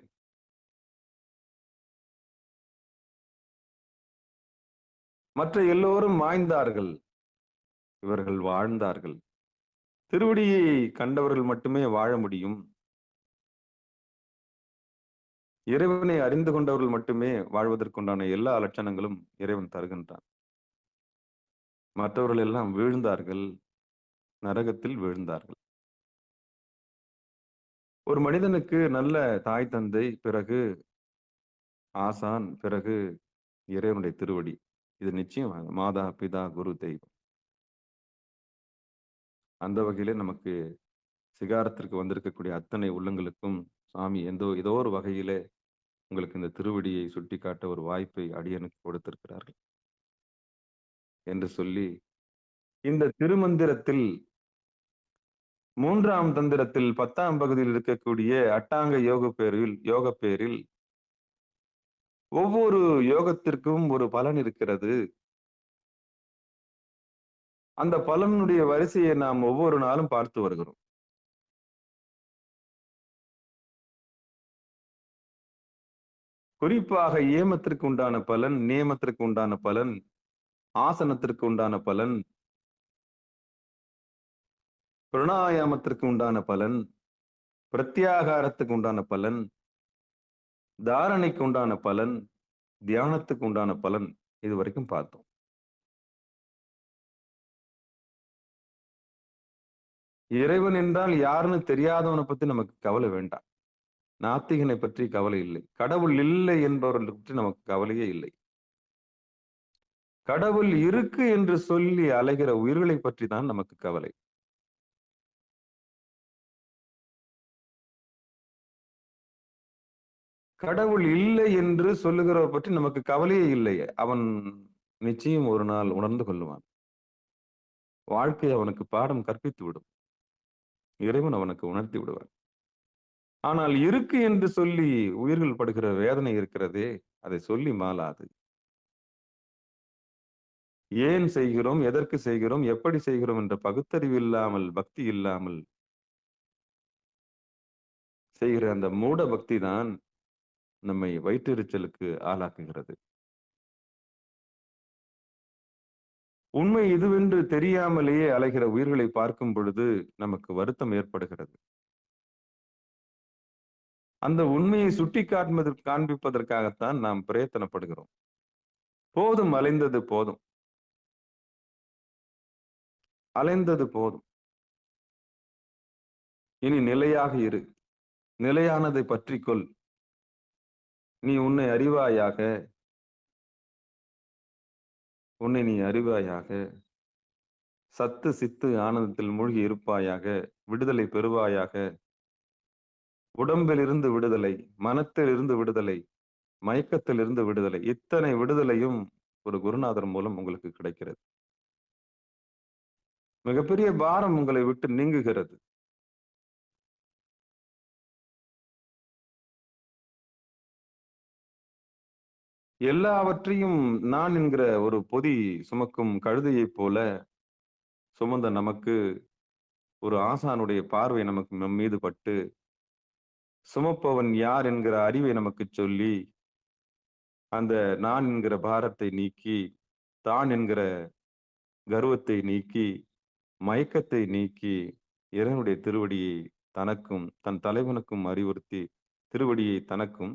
மற்ற எல்லோரும் மாய்ந்தார்கள், இவர்கள் வாழ்ந்தார்கள். திருவடியை கண்டவர்கள் மட்டுமே வாழ முடியும். இறைவனை அறிந்து கொண்டவர்கள் மட்டுமே வாழ்வதற்குண்டான எல்லா லட்சணங்களும் இறைவன் தருகின்றான். மற்றவர்கள் எல்லாம் வீழ்ந்தார்கள், நரகத்தில் வீழ்ந்தார்கள். ஒரு மனிதனுக்கு நல்ல தாய் தந்தை, பிறகு ஆசான், பிறகு இறைவனுடைய திருவடி. இது நிச்சயம் மாதா, பிதா, குரு, தெய்வம். அந்த வகையிலே நமக்கு சிகாரத்திற்கு வந்திருக்கக்கூடிய அத்தனை உள்ளங்களுக்கும் சுவாமி ஏதோ ஒரு வகையிலே உங்களுக்கு இந்த திருவடியை சுட்டிக்காட்ட ஒரு வாய்ப்பை அடியனுக்கு கொடுத்திருக்கிறார்கள் என்று சொல்லி, இந்த திருமந்திரத்தில் 3ஆம் தந்திரத்தில் 10ஆம் பகுதியில் இருக்கக்கூடிய அட்டாங்க யோக பேரில் ஒவ்வொரு யோகத்திற்கும் ஒரு பலன் இருக்கிறது. அந்த பலனுடைய வரிசையை நாம் ஒவ்வொரு நாளும் பார்த்து வருகிறோம். குறிப்பாக ஏமத்திற்கு உண்டான பலன், நியமத்திற்கு உண்டான பலன், ஆசனத்திற்கு உண்டான பலன், பிராணாயாமத்திற்கு உண்டான பலன், பிரத்யாகாரத்துக்கு உண்டான பலன், தாரணைக்கு உண்டான பலன், தியானத்துக்கு உண்டான பலன், இது வரைக்கும் பார்த்தோம். இறைவன் என்றால் யாருன்னு தெரியாதவனை பத்தி நமக்கு கவலை வேண்டாம். நாத்திகனை பற்றி கவலை இல்லை. கடவுள் இல்லை என்பவர்களை பற்றி நமக்கு கவலையே இல்லை. கடவுள் இருக்கு என்று சொல்லி அலைகிற உயிர்களை பற்றி தான் நமக்கு கவலை. கடவுள் இல்லை என்று சொல்லுகிறவர் பற்றி நமக்கு கவலையே இல்லையே. அவன் நிச்சயம் ஒரு நாள் உணர்ந்து கொள்ளுவான். வாழ்க்கை அவனுக்கு பாடம் கற்பித்து விடும். இறைவன் அவனுக்கு உணர்த்தி விடுவான். ஆனால் இருக்கு என்று சொல்லி உயிர்கள் படுகிற வேதனை இருக்கிறதே, அதை சொல்லி மாளாது. ஏன் செய்கிறோம், எதற்கு செய்கிறோம், எப்படி செய்கிறோம் என்ற பகுத்தறிவு இல்லாமல், பக்தி இல்லாமல் செய்கிற அந்த மூட பக்தி தான் நம்மை வயிற்றெரிச்சலுக்கு ஆளாக்குகிறது. உண்மை இதுவென்று தெரியாமலேயே அலைகிற உயிர்களை பார்க்கும் பொழுது நமக்கு வருத்தம் ஏற்படுகிறது. அந்த உண்மையை சுட்டி காண்பிப்பதற்காகத்தான் நாம் பிரயத்தனப்படுகிறோம். போதும், அலைந்தது போதும், அலைந்தது போதும். இனி நிலையாக இரு, நிலையானதை பற்றிக்கொள். நீ உன்னை அறிவாயாக, உன்னை நீ அறிவாயாக, சத்து சித்து ஆனந்தத்தில் மூழ்கி இருப்பாயாக, விடுதலை பெறுவாயாக. உடம்பிலிருந்து விடுதலை, மனத்திலிருந்து விடுதலை, மயக்கத்திலிருந்து விடுதலை, இத்தனை விடுதலையும் ஒரு குருநாதர் மூலம் உங்களுக்கு கிடைக்கிறது. மிகப்பெரிய பாரம் உங்களை விட்டு நீங்குகிறது. எல்லாவற்றையும் நான் என்கிற ஒரு பொதி சுமக்கும் கழுதையைப் போல சுமந்த நமக்கு ஒரு ஆசானுடைய பார்வை நமக்கு நம் மீது பட்டு, சுமப்பவன் யார் என்கிற அறிவை நமக்கு சொல்லி, அந்த நான் என்கிற பாரத்தை நீக்கி, தான் என்கிற கர்வத்தை நீக்கி, மயக்கத்தை நீக்கி, இறைவனுடைய திருவடியை தனக்கும், தன் தலைவனுக்கும் அறிவுறுத்தி, திருவடியை தனக்கும்,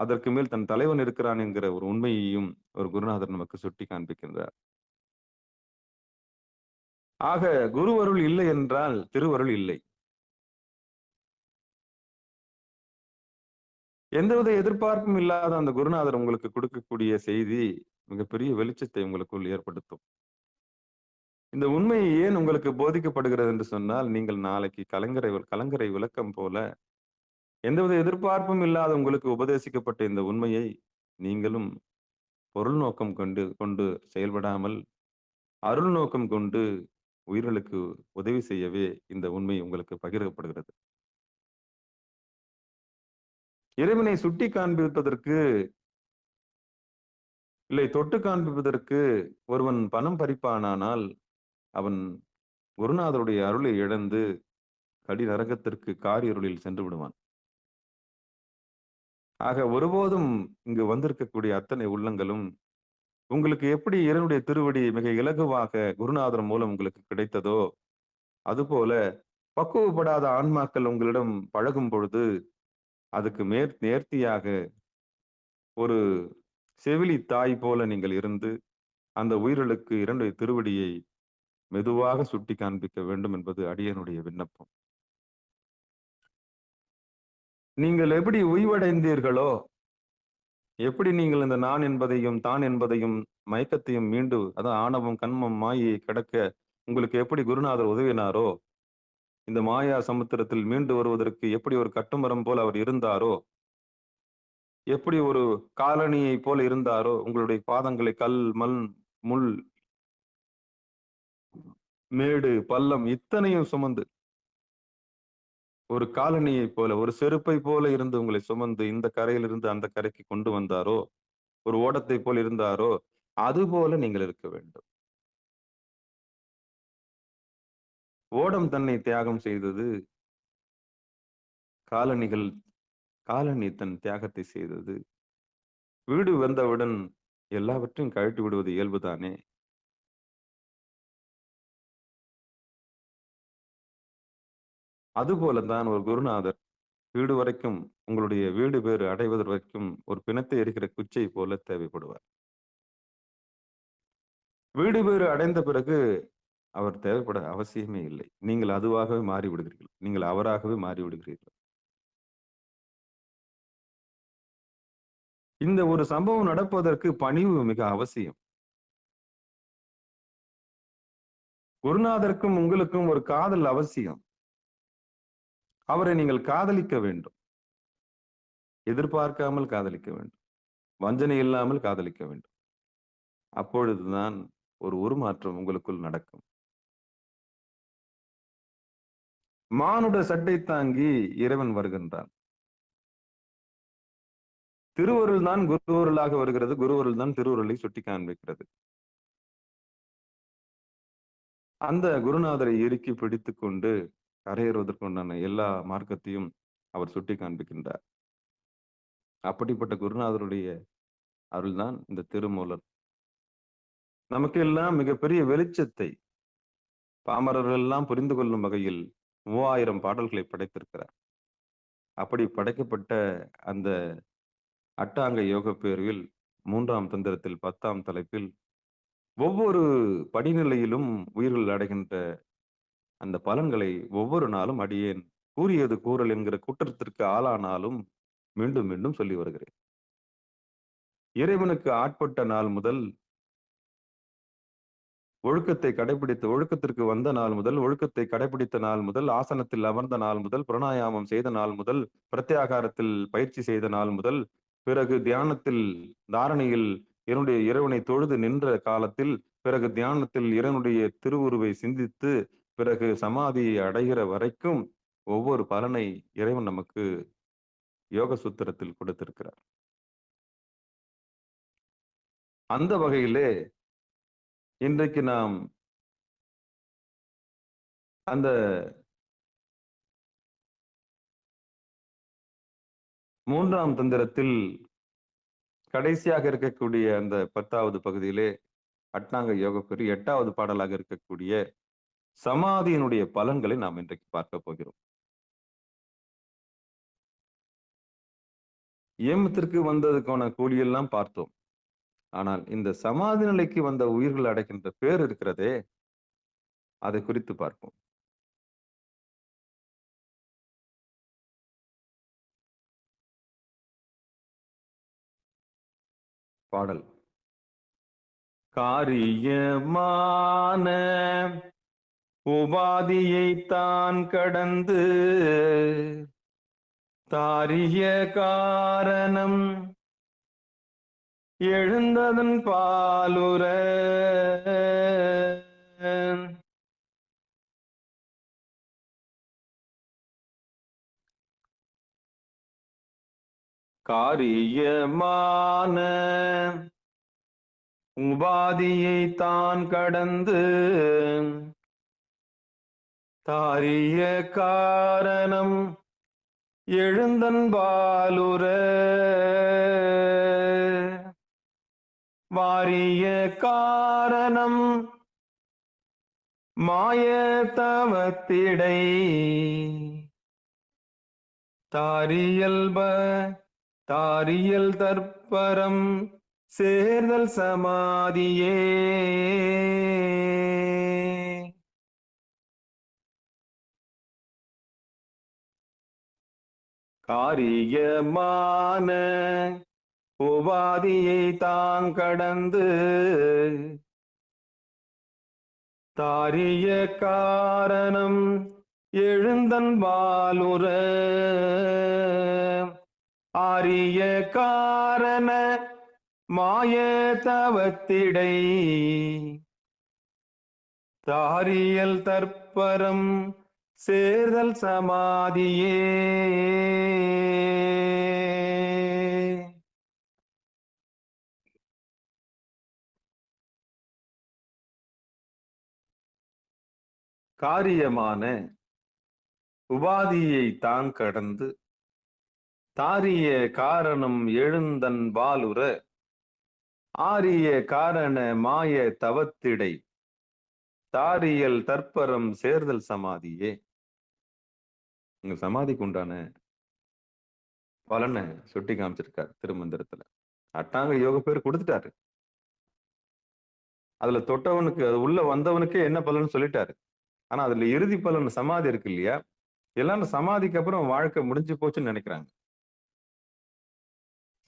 அதற்கு மேல் தன் தலைவன் இருக்கிறான் என்கிற ஒரு உண்மையையும் ஒரு குருநாதர் நமக்கு சுட்டி காண்பிக்கின்றார். ஆக குருவருள் இல்லை என்றால் திருவருள் இல்லை. எந்தவித எதிர்பார்ப்பும் இல்லாத அந்த குருநாதர் உங்களுக்கு கொடுக்கக்கூடிய செய்தி மிகப்பெரிய வெளிச்சத்தை உங்களுக்குள் ஏற்படுத்தும். இந்த உண்மை ஏன் உங்களுக்கு போதிக்கப்படுகிறது என்று சொன்னால், நீங்கள் நாளைக்கு கலங்கரை விளக்கம் போல எந்தவித எதிர்பார்ப்பும் இல்லாத உங்களுக்கு உபதேசிக்கப்பட்ட இந்த உண்மையை நீங்களும் பொருள் நோக்கம் கொண்டு செயல்படாமல், அருள் நோக்கம் கொண்டு உயிர்களுக்கு உதவி செய்யவே இந்த உண்மை உங்களுக்கு பகிரப்படுகிறது. இறைவனை சுட்டி காண்பிப்பதற்கு, இல்லை தொட்டு காண்பிப்பதற்கு ஒருவன் பணம் பறிப்பானானால், அவன் குருநாதருடைய அருளை இழந்து கடி நரகத்திற்கு காரிருளில் சென்று விடுவான். ஆக ஒருபோதும் இங்கு வந்திருக்கக்கூடிய அத்தனை உள்ளங்களும் உங்களுக்கு எப்படி இறைவனுடைய திருவடி மிக இலகுவாக குருநாதர் மூலம் உங்களுக்கு கிடைத்ததோ, அதுபோல பக்குவப்படாத ஆன்மாக்கள் உங்களிடம் பழகும் பொழுது அதுக்கு நேர்த்தியாக ஒரு செவிலி தாய் போல நீங்கள் இருந்து அந்த உயிர்களுக்கு இறைவனுடைய திருவடியை மெதுவாக சுட்டி காண்பிக்க வேண்டும் என்பது அடியனுடைய விண்ணப்பம். நீங்கள் எப்படி உய்வடைந்தீர்களோ, எப்படி நீங்கள் இந்த நான் என்பதையும் தான் என்பதையும் மயக்கத்தையும் மீண்டு, அதான் ஆணவம் கன்மம் மாயை கடக்க உங்களுக்கு எப்படி குருநாதர் உதவினாரோ, இந்த மாயா சமுத்திரத்தில் மீண்டு வருவதற்கு எப்படி ஒரு கட்டுமரம் போல அவர் இருந்தாரோ, எப்படி ஒரு காலணியை போல இருந்தாரோ, உங்களுடைய பாதங்களை கல் மண் முள் மேடு பள்ளம் இத்தனையும் சுமந்து ஒரு காலணியை போல, ஒரு செருப்பை போல இருந்து உங்களை சுமந்து இந்த கரையிலிருந்து அந்த கரைக்கு கொண்டு வந்தாரோ, ஒரு ஓடத்தை போல் இருந்தாரோ, அதுபோல நீங்கள் இருக்க வேண்டும். ஓடம் தன்னை தியாகம் செய்தது, காலணி தன் தியாகத்தை செய்தது. வீடு வந்தவுடன் எல்லாவற்றையும் கழட்டி விடுவது இயல்புதானே. அதுபோலதான் ஒரு குருநாதர் வீடு வரைக்கும், உங்களுடைய வீடு பேறு அடைவது வரைக்கும் ஒரு பிணத்தை எரிக்கிற குச்சை போல தேவைப்படுவார். வீடு பேறு அடைந்த பிறகு அவர் தேவைப்பட அவசியமே இல்லை. நீங்கள் அதுவாகவே மாறிவிடுகிறீர்கள். நீங்கள் அவராகவே மாறிவிடுகிறீர்கள். இந்த ஒரு சம்பவம் நடப்பதற்கு பணிவு மிக அவசியம். குருநாதருக்கும் உங்களுக்கும் ஒரு காதல் அவசியம். அவரை நீங்கள் காதலிக்க வேண்டும். எதிர்பார்க்காமல் காதலிக்க வேண்டும். வஞ்சனை இல்லாமல் காதலிக்க வேண்டும். அப்பொழுதுதான் ஒரு உருமாற்றம் உங்களுக்குள் நடக்கும். மானுட சட்டை தாங்கி இறைவன் வருகின்றான். திருவருள் தான் குருவருளாக வருகிறது. குருவருள் தான் திருவருளை சுட்டி காண்பிக்கிறது. அந்த குருநாதரை இறுக்கி பிடித்துக் கொண்டு கரையேறுவதற்குண்டான எல்லா மார்க்கத்தையும் அவர் சுட்டி காண்பிக்கின்றார். அப்படிப்பட்ட குருநாதருடைய அருள்தான் இந்த திருமூலர். நமக்கு எல்லாம் மிகப்பெரிய வெளிச்சத்தை பாமரர்கள் எல்லாம் புரிந்து கொள்ளும் வகையில் 3000 பாடல்களை படைத்திருக்கிறார். அப்படி படைக்கப்பட்ட அந்த அட்டாங்க யோக பேர்வில் 3ஆம் தந்திரத்தில் 10ஆம் தலைப்பில் ஒவ்வொரு படிநிலையிலும் உயிர்கள் அடைகின்ற அந்த பலன்களை ஒவ்வொரு நாளும் அடியேன் கூறியது கூறல் என்கிற குற்றத்திற்கு ஆளானாலும் மீண்டும் மீண்டும் சொல்லி வருகிறேன். இறைவனுக்கு ஆட்பட்ட நாள் முதல், ஒழுக்கத்தை கடைபிடித்து ஒழுக்கத்திற்கு வந்த நாள் முதல், ஒழுக்கத்தை கடைபிடித்த நாள் முதல், ஆசனத்தில் அமர்ந்த நாள் முதல், பிராணாயாமம் செய்த நாள் முதல், பிரத்யாகாரத்தில் பயிற்சி செய்த நாள் முதல், பிறகு தியானத்தில் தாரணையில் என்னுடைய இறைவனை தொழுது நின்ற காலத்தில், பிறகு தியானத்தில் இறைவனுடைய திருவுருவை சிந்தித்து, பிறகு சமாதியை அடைகிற வரைக்கும் ஒவ்வொரு பலனை இறைவன் நமக்கு யோக சூத்திரத்தில் கொடுத்திருக்கிறார். அந்த வகையிலே இன்றைக்கு நாம் அந்த 3ஆம் தந்திரத்தில் கடைசியாக இருக்கக்கூடிய அந்த 10வது பகுதியிலே அட்டாங்க யோகக்குறி 8வது பாடலாக இருக்கக்கூடிய சமாதியினுடைய பலன்களை நாம் இன்றைக்கு பார்க்க போகிறோம். ஏமத்திற்கு வந்ததுக்கான கூலியெல்லாம் பார்த்தோம். ஆனால் இந்த சமாதி நிலைக்கு வந்த உயிர்கள் அடைகின்ற பேர் இருக்கிறதே, அதை குறித்து பார்ப்போம். பாடல். காரியமான உபாதியை தான் கடந்து தாரிய காரணம் எழுந்ததன் பாலுர காரியமான உபாதியை தான் கடந்து தாரிய காரணம் எழுந்தன் பாலுர வாரிய காரணம் மாய தவத்திடை தாரியல் தற்பரம் சேர்தல் சமாதியே. காரியமான உபாதியை தான் கடந்து தாரிய காரணம் எழுந்தன் பாலுர ஆரிய காரண மாய தவத்திடை தாரியல் தற்பரம் சேர்தல் சமாதியே. காரியமான உபாதியை தான் கடந்து தாரிய காரணம் எழுந்தன் பாலுர ஆரிய காரண மாய தவத்திடை தாரியல் தற்பரம் சேர்தல் சமாதியே. உங்க சமாதிக்கு உண்டான பலனை சுட்டி காமிச்சிருக்காரு திருமந்திரத்துல. அட்டாங்க யோக பேர் கொடுத்துட்டாரு. அதுல தொட்டவனுக்கு அது உள்ள வந்தவனுக்கே என்ன பலன் சொல்லிட்டாரு. ஆனா அதுல இறுதி பலன் சமாதி இருக்கு இல்லையா, எல்லாரும் சமாதிக்கு அப்புறம் வாழ்க்கை முடிஞ்சு போச்சுன்னு நினைக்கிறாங்க.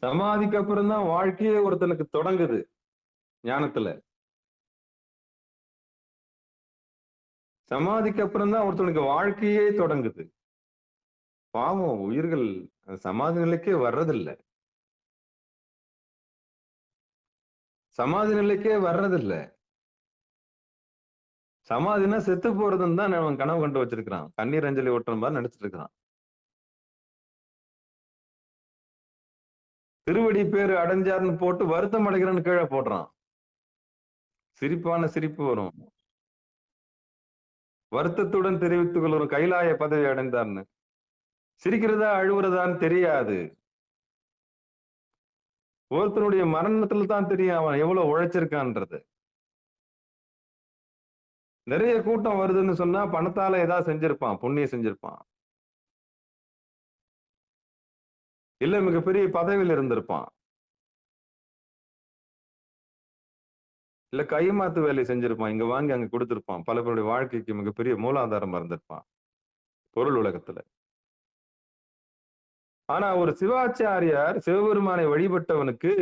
சமாதிக்கு அப்புறம் தான் வாழ்க்கையே ஒருத்தனுக்கு தொடங்குது. ஞானத்துல சமாதிக்கு அப்புறம் தான் ஒருத்தனுக்கு வாழ்க்கையே தொடங்குது. பாவம் உயிர்கள் சமாதி நிலைக்கே வர்றதில்லை. சமாதி நிலைக்கே வர்றதில்லை. சமாதினா செத்து போறதுன்னு தான் அவன் கனவு கண்டு வச்சிருக்கிறான். கண்ணீர் அஞ்சலி ஓட்டுற மாதிரி நடிச்சிட்டு இருக்கிறான். திருவடி பேரு அடைஞ்சாருன்னு போட்டு வருத்தம் அடைகிறன்னு கீழே போடுறான். சிரிப்பான சிரிப்பு வரும். வருத்தத்துடன் தெரிவித்துக் கொள்ளும் கைலாய பதவி அடைந்தார்னு. சிரிக்கிறதா அழுவுறதான்னு தெரியாது. ஒருத்தனுடைய மரணத்துல தான் தெரியும் அவன் எவ்வளவு உழைச்சிருக்கான்றது. நிறைய கூட்டம் வருதுன்னு சொன்னா பணத்தால ஏதாவது செஞ்சிருப்பான், புண்ணியம் செஞ்சிருப்பான், இல்ல மிகப்பெரிய பதவியில் இருந்திருப்பான், இல்ல கைமாத்து வேலை செஞ்சிருப்பான், இங்க வாங்கி அங்க கொடுத்திருப்பான், பல பேருடைய வாழ்க்கைக்கு மிகப்பெரிய மூலாதாரம் இருந்திருப்பான் பொருள் உலகத்துல. ஆனா ஒரு சிவாச்சாரியார் சிவபெருமானை வழிபட்டவனுக்கு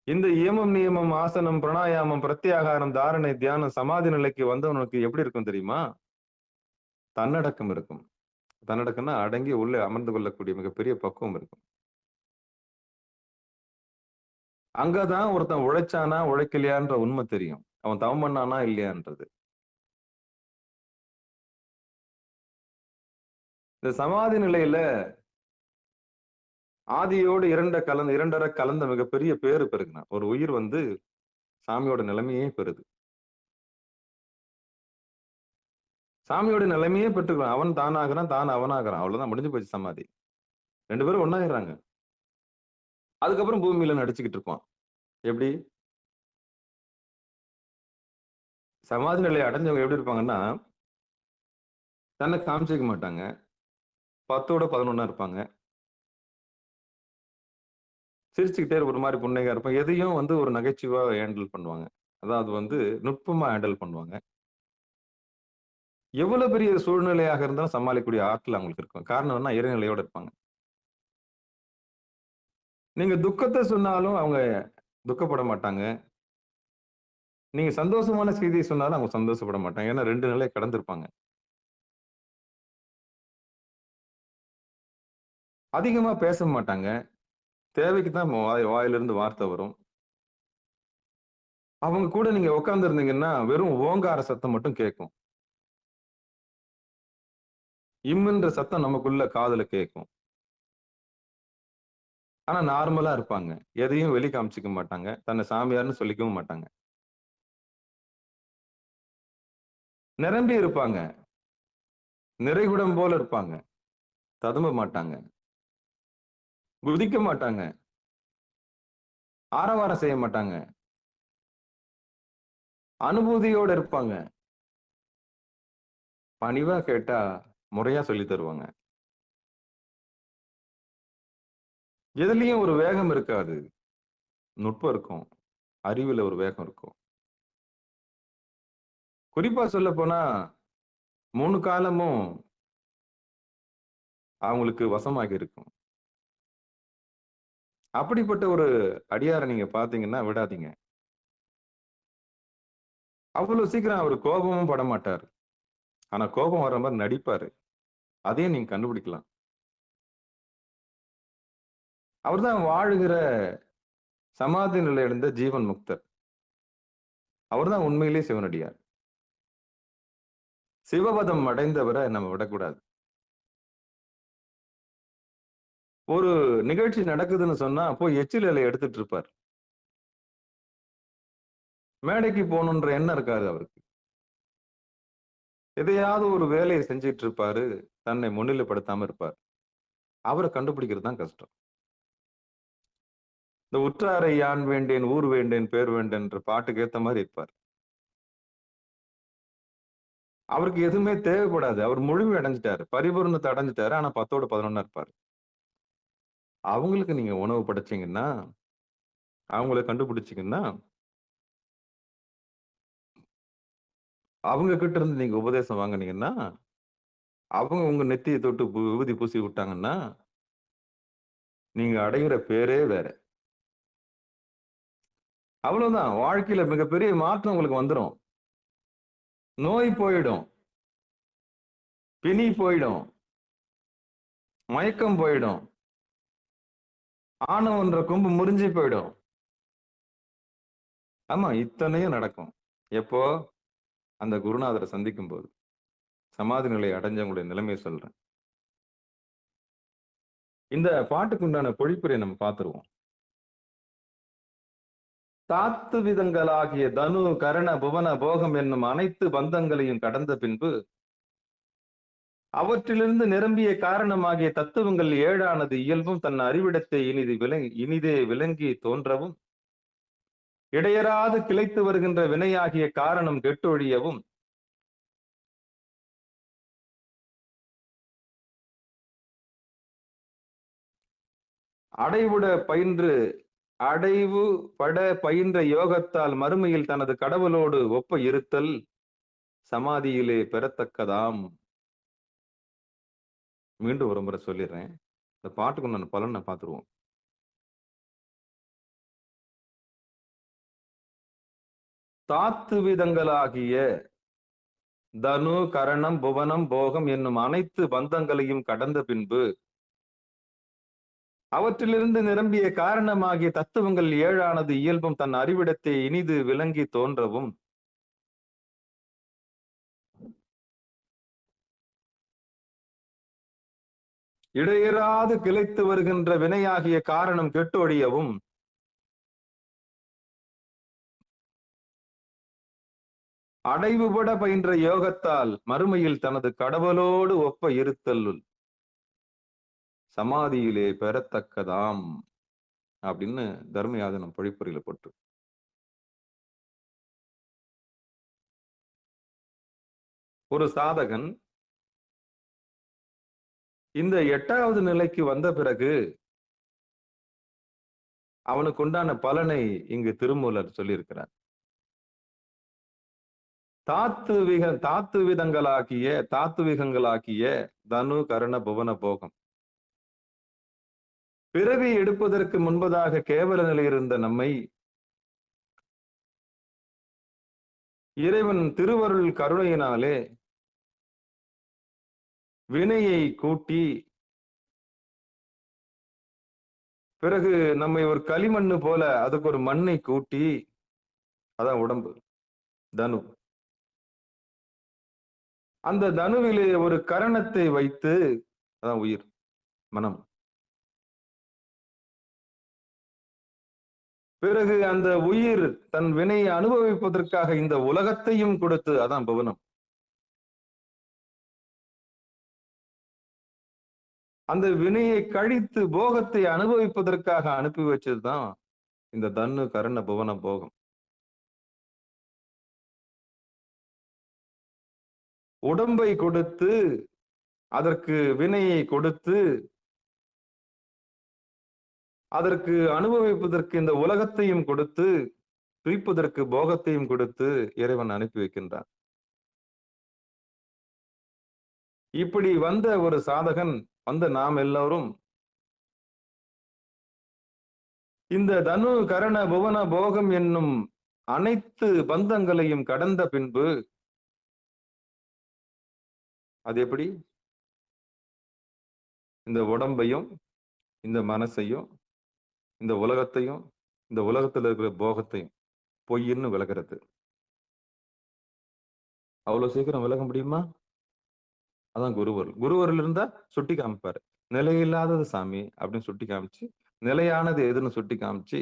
இந்த இயமம் நியமம் ஆசனம் பிராணாயாமம் பிரத்யாகாரம் தாரணை தியானம் சமாதி நிலைக்கு வந்தவனுக்கு எப்படி இருக்கும் தெரியுமா? தன்னடக்கம் இருக்கும். தன்னடக்கம்னா அடங்கி உள்ள அமர்ந்து கொள்ளக்கூடிய மிகப்பெரிய பக்குவம் இருக்கும். அங்கதான் ஒருத்தன் உழைச்சானா உழைக்கலையான்ற உண்மை தெரியும். அவன் தவம் பண்ணானா இல்லையான்றது. இந்த சமாதி நிலையில ஆதியோடு இரண்டரை கலந்த மிகப்பெரிய பேரு பெருகினான். ஒரு உயிர் சாமியோட நிலைமையே பெறுது. சாமியோட நிலைமையே பெற்றுக்கிறான். அவன் தானாகிறான், தான் அவனாகிறான். அவ்வளவுதான், முடிஞ்சு போச்சு சமாதி. ரெண்டு பேரும் ஒன்னாகிறாங்க. அதுக்கப்புறம் பூமியில நடிச்சுக்கிட்டு இருப்பான். எப்படி? சமாதி நிலையை அடைஞ்சவங்க எப்படி இருப்பாங்கன்னா, தன்னை காமிச்சிக்க மாட்டாங்க. 10ஓட 11 இருப்பாங்க. சிரிச்சுக்கிட்டே ஒரு மாதிரி புன்னையா இருப்பாங்க. எதையும் ஒரு நகைச்சுவா ஹேண்டில் பண்ணுவாங்க. அதாவது நுட்பமா ஹேண்டில் பண்ணுவாங்க. எவ்வளவு பெரிய சூழ்நிலையாக இருந்தாலும் சமாளிக்கக்கூடிய ஆற்றல் அவங்களுக்கு இருக்கும். காரணம் என்ன? இறைநிலையோட இருப்பாங்க. நீங்க துக்கத்தை சொன்னாலும் அவங்க துக்கப்பட மாட்டாங்க. நீங்க சந்தோஷமான செய்தியை சொன்னாலும் அவங்க சந்தோஷப்பட மாட்டாங்க. ஏன்னா 2 நிலையை கடந்திருப்பாங்க. அதிகமா பேச மாட்டாங்க. தேவைக்கு தான் வாயிலிருந்து வார்த்தை வரும். அவங்க கூட நீங்க உட்கார்ந்து இருந்தீங்கன்னா வெறும் ஓங்கார சத்தம் மட்டும் கேட்கும். இம்முன்ற சத்தம் நமக்குள்ள காதுல கேட்கும். ஆனா நார்மலா இருப்பாங்க. எதையும் வெளி காமிச்சிக்க மாட்டாங்க. தன்னை சாமியார்னு சொல்லிக்கவும் மாட்டாங்க. நிரம்பி இருப்பாங்க. நிறைகுடம் போல இருப்பாங்க. ததும்ப மாட்டாங்க. குதிக்க மாட்டாங்க. ஆரவாரம் செய்ய மாட்டாங்க. அனுபூதியோட இருப்பாங்க. பணிவா கேட்டா முறையா சொல்லி தருவாங்க. எதுலயும் ஒரு வேகம் இருக்காது. நுட்பம் இருக்கும். அறிவுல ஒரு வேகம் இருக்கும். குறிப்பா சொல்ல போனா 3 காலமும் அவங்களுக்கு வசமாகி இருக்கும். அப்படிப்பட்ட ஒரு அடியாரை நீங்க பாத்தீங்கன்னா விடாதீங்க. அவ்வளவு சீக்கிரம் அவர் கோபமும் பட மாட்டார். ஆனா கோபம் வர்ற மாதிரி நடிப்பாரு. அதையும் நீங்க கண்டுபிடிக்கலாம். அவர்தான் வாழுகிற சமாதி நிலையடைந்த ஜீவன் முக்தர். அவர்தான் உண்மையிலேயே சிவனடியார். சிவபதம் அடைந்தவரை நம்ம விடக்கூடாது. ஒரு நிகழ்ச்சி நடக்குதுன்னு சொன்னா போய் எச்சில் இலை எடுத்துட்டு இருப்பார். மேடைக்கு போகணுன்ற எண்ணம் இருக்காது அவருக்கு. எதையாவது ஒரு வேலையை செஞ்சிட்டு இருப்பாரு. தன்னை முன்னிலைப்படுத்தாம இருப்பார். அவரை கண்டுபிடிக்கிறது தான் கஷ்டம். இந்த உற்றாரை யான் வேண்டேன், ஊர் வேண்டேன், பேர் வேண்டேன்ற பாட்டுக்கு ஏத்த மாதிரி இருப்பார். அவருக்கு எதுவுமே தேவைப்படாது. அவர் முழுமை அடைஞ்சிட்டாரு. பரிபூர்ணத்தை அடைஞ்சிட்டாரு. ஆனா 10ஓட 11 இருப்பாரு. அவங்களுக்கு நீங்க உணவு படைச்சீங்கன்னா, அவங்கள கண்டுபிடிச்சீங்கன்னா, அவங்க கிட்ட இருந்து நீங்க உபதேசம் வாங்குனீங்கன்னா, அவங்க உங்க நெத்தியை தொட்டு விபூதி பூசி விட்டாங்கன்னா, நீங்க அடைகிற பேரே வேற. அவ்வளவுதான். வாழ்க்கையில மிகப்பெரிய மாற்றம் உங்களுக்கு வந்துரும். நோய் போயிடும். பிணி போயிடும். மயக்கம் போயிடும். ஆணவன்ற கொம்பு முறிஞ்சு போயிடும். ஆமா, இத்தனையும் நடக்கும். எப்போ? அந்த குருநாதரை சந்திக்கும் போது. சமாதி நிலை அடைஞ்சவங்களுடைய நிலைமையை சொல்றேன். இந்த பாட்டுக்கு உண்டான பொழிப்புரை நம்ம பார்த்துருவோம். தாத்து விதங்களாகிய தனு கரண புவன போகம் என்னும் அனைத்து பந்தங்களையும் கடந்த பின்பு அவற்றிலிருந்து நிரம்பிய காரணமாகிய தத்துவங்கள் 7ஆனது இயல்பும் தன் அறிவிடத்தை இனிதே விளங்கி தோன்றவும் இடையராது கிளைத்து வருகின்ற வினையாகிய காரணம் கெட்டொழியவும் அடைவு பட பயின்ற யோகத்தால் மறுமையில் தனது கடவுளோடு ஒப்ப இருத்தல் சமாதியிலே பெறத்தக்கதாம். மீண்டும் ஒரு முறை சொல்லிடுறேன். இந்த பாட்டுக்கு நான் பலனை பார்த்துருவோம். தாத்து விதங்களாகிய தனு கரணம் புவனம் போகம் என்னும் அனைத்து பந்தங்களையும் கடந்த பின்பு அவற்றிலிருந்து நிரம்பிய காரணமாகிய தத்துவங்கள் 7ஆனது இயல்பும் தன் அறிவிடத்தை இனிது விளங்கி தோன்றவும் இடையராது கிளைத்து வருகின்ற வினையாகிய காரணம் கெட்டொழியவும் அடைவுபட பயின்ற யோகத்தால் மறுமையில் தனது கடவுளோடு ஒப்ப இருத்தல் சமாதியிலே பெறத்தக்கதாம். அப்படின்னு தர்மயாதனம் பொழிப்புரையில போட்டு. ஒரு சாதகன் இந்த 8வது நிலைக்கு வந்த பிறகு அவனுக்கு உண்டான பலனை இங்கு திருமூலர் சொல்லியிருக்கிறார். தாத்துவிகங்களாக்கிய தனு கரண புவன போகம். பிறவி எடுப்பதற்கு முன்பதாக கேவல நிலையிருந்த நம்மை இறைவன் திருவருள் கருணையினாலே வினையை கூட்டி பிறகு நம்மை ஒரு களிமண்ணு போல அதுக்கு ஒரு மண்ணை கூட்டி, அதான் உடம்பு தனு. அந்த தனுவிலே ஒரு கரணத்தை வைத்து, அதான் உயிர் மனம். பிறகு அந்த உயிர் தன் வினையை அனுபவிப்பதற்காக இந்த உலகத்தையும் கொடுத்து, அதான் புவனம். அந்த வினையை கழித்து போகத்தை அனுபவிப்பதற்காக அனுப்பி வச்சதுதான் இந்த தன்னு கரண புவன போகம். உடம்பை கொடுத்து, அதற்கு வினையை கொடுத்து, அதற்கு அனுபவிப்பதற்கு இந்த உலகத்தையும் கொடுத்து, பிரிப்பதற்கு போகத்தையும் கொடுத்து இறைவன் அனுப்பி வைக்கின்றான். இப்படி வந்த ஒரு சாதகன், வந்த நாம் எல்லோரும் இந்த தனு கரண புவன போகம் என்னும் அனைத்து பந்தங்களையும் கடந்த பின்பு, அது எப்படி இந்த உடம்பையும் இந்த மனசையும் இந்த உலகத்தையும் இந்த உலகத்துல இருக்கிற போகத்தையும் பொய்ன்னு விலகிறது. அவ்வளவு சீக்கிரம் விலக முடியுமா? அதான் குருவருள். குருவருள் இருந்தா சுட்டி காமிப்பாரு. நிலையில்லாதது சாமி அப்படின்னு சுட்டி காமிச்சு, நிலையானது எதுன்னு சுட்டி காமிச்சு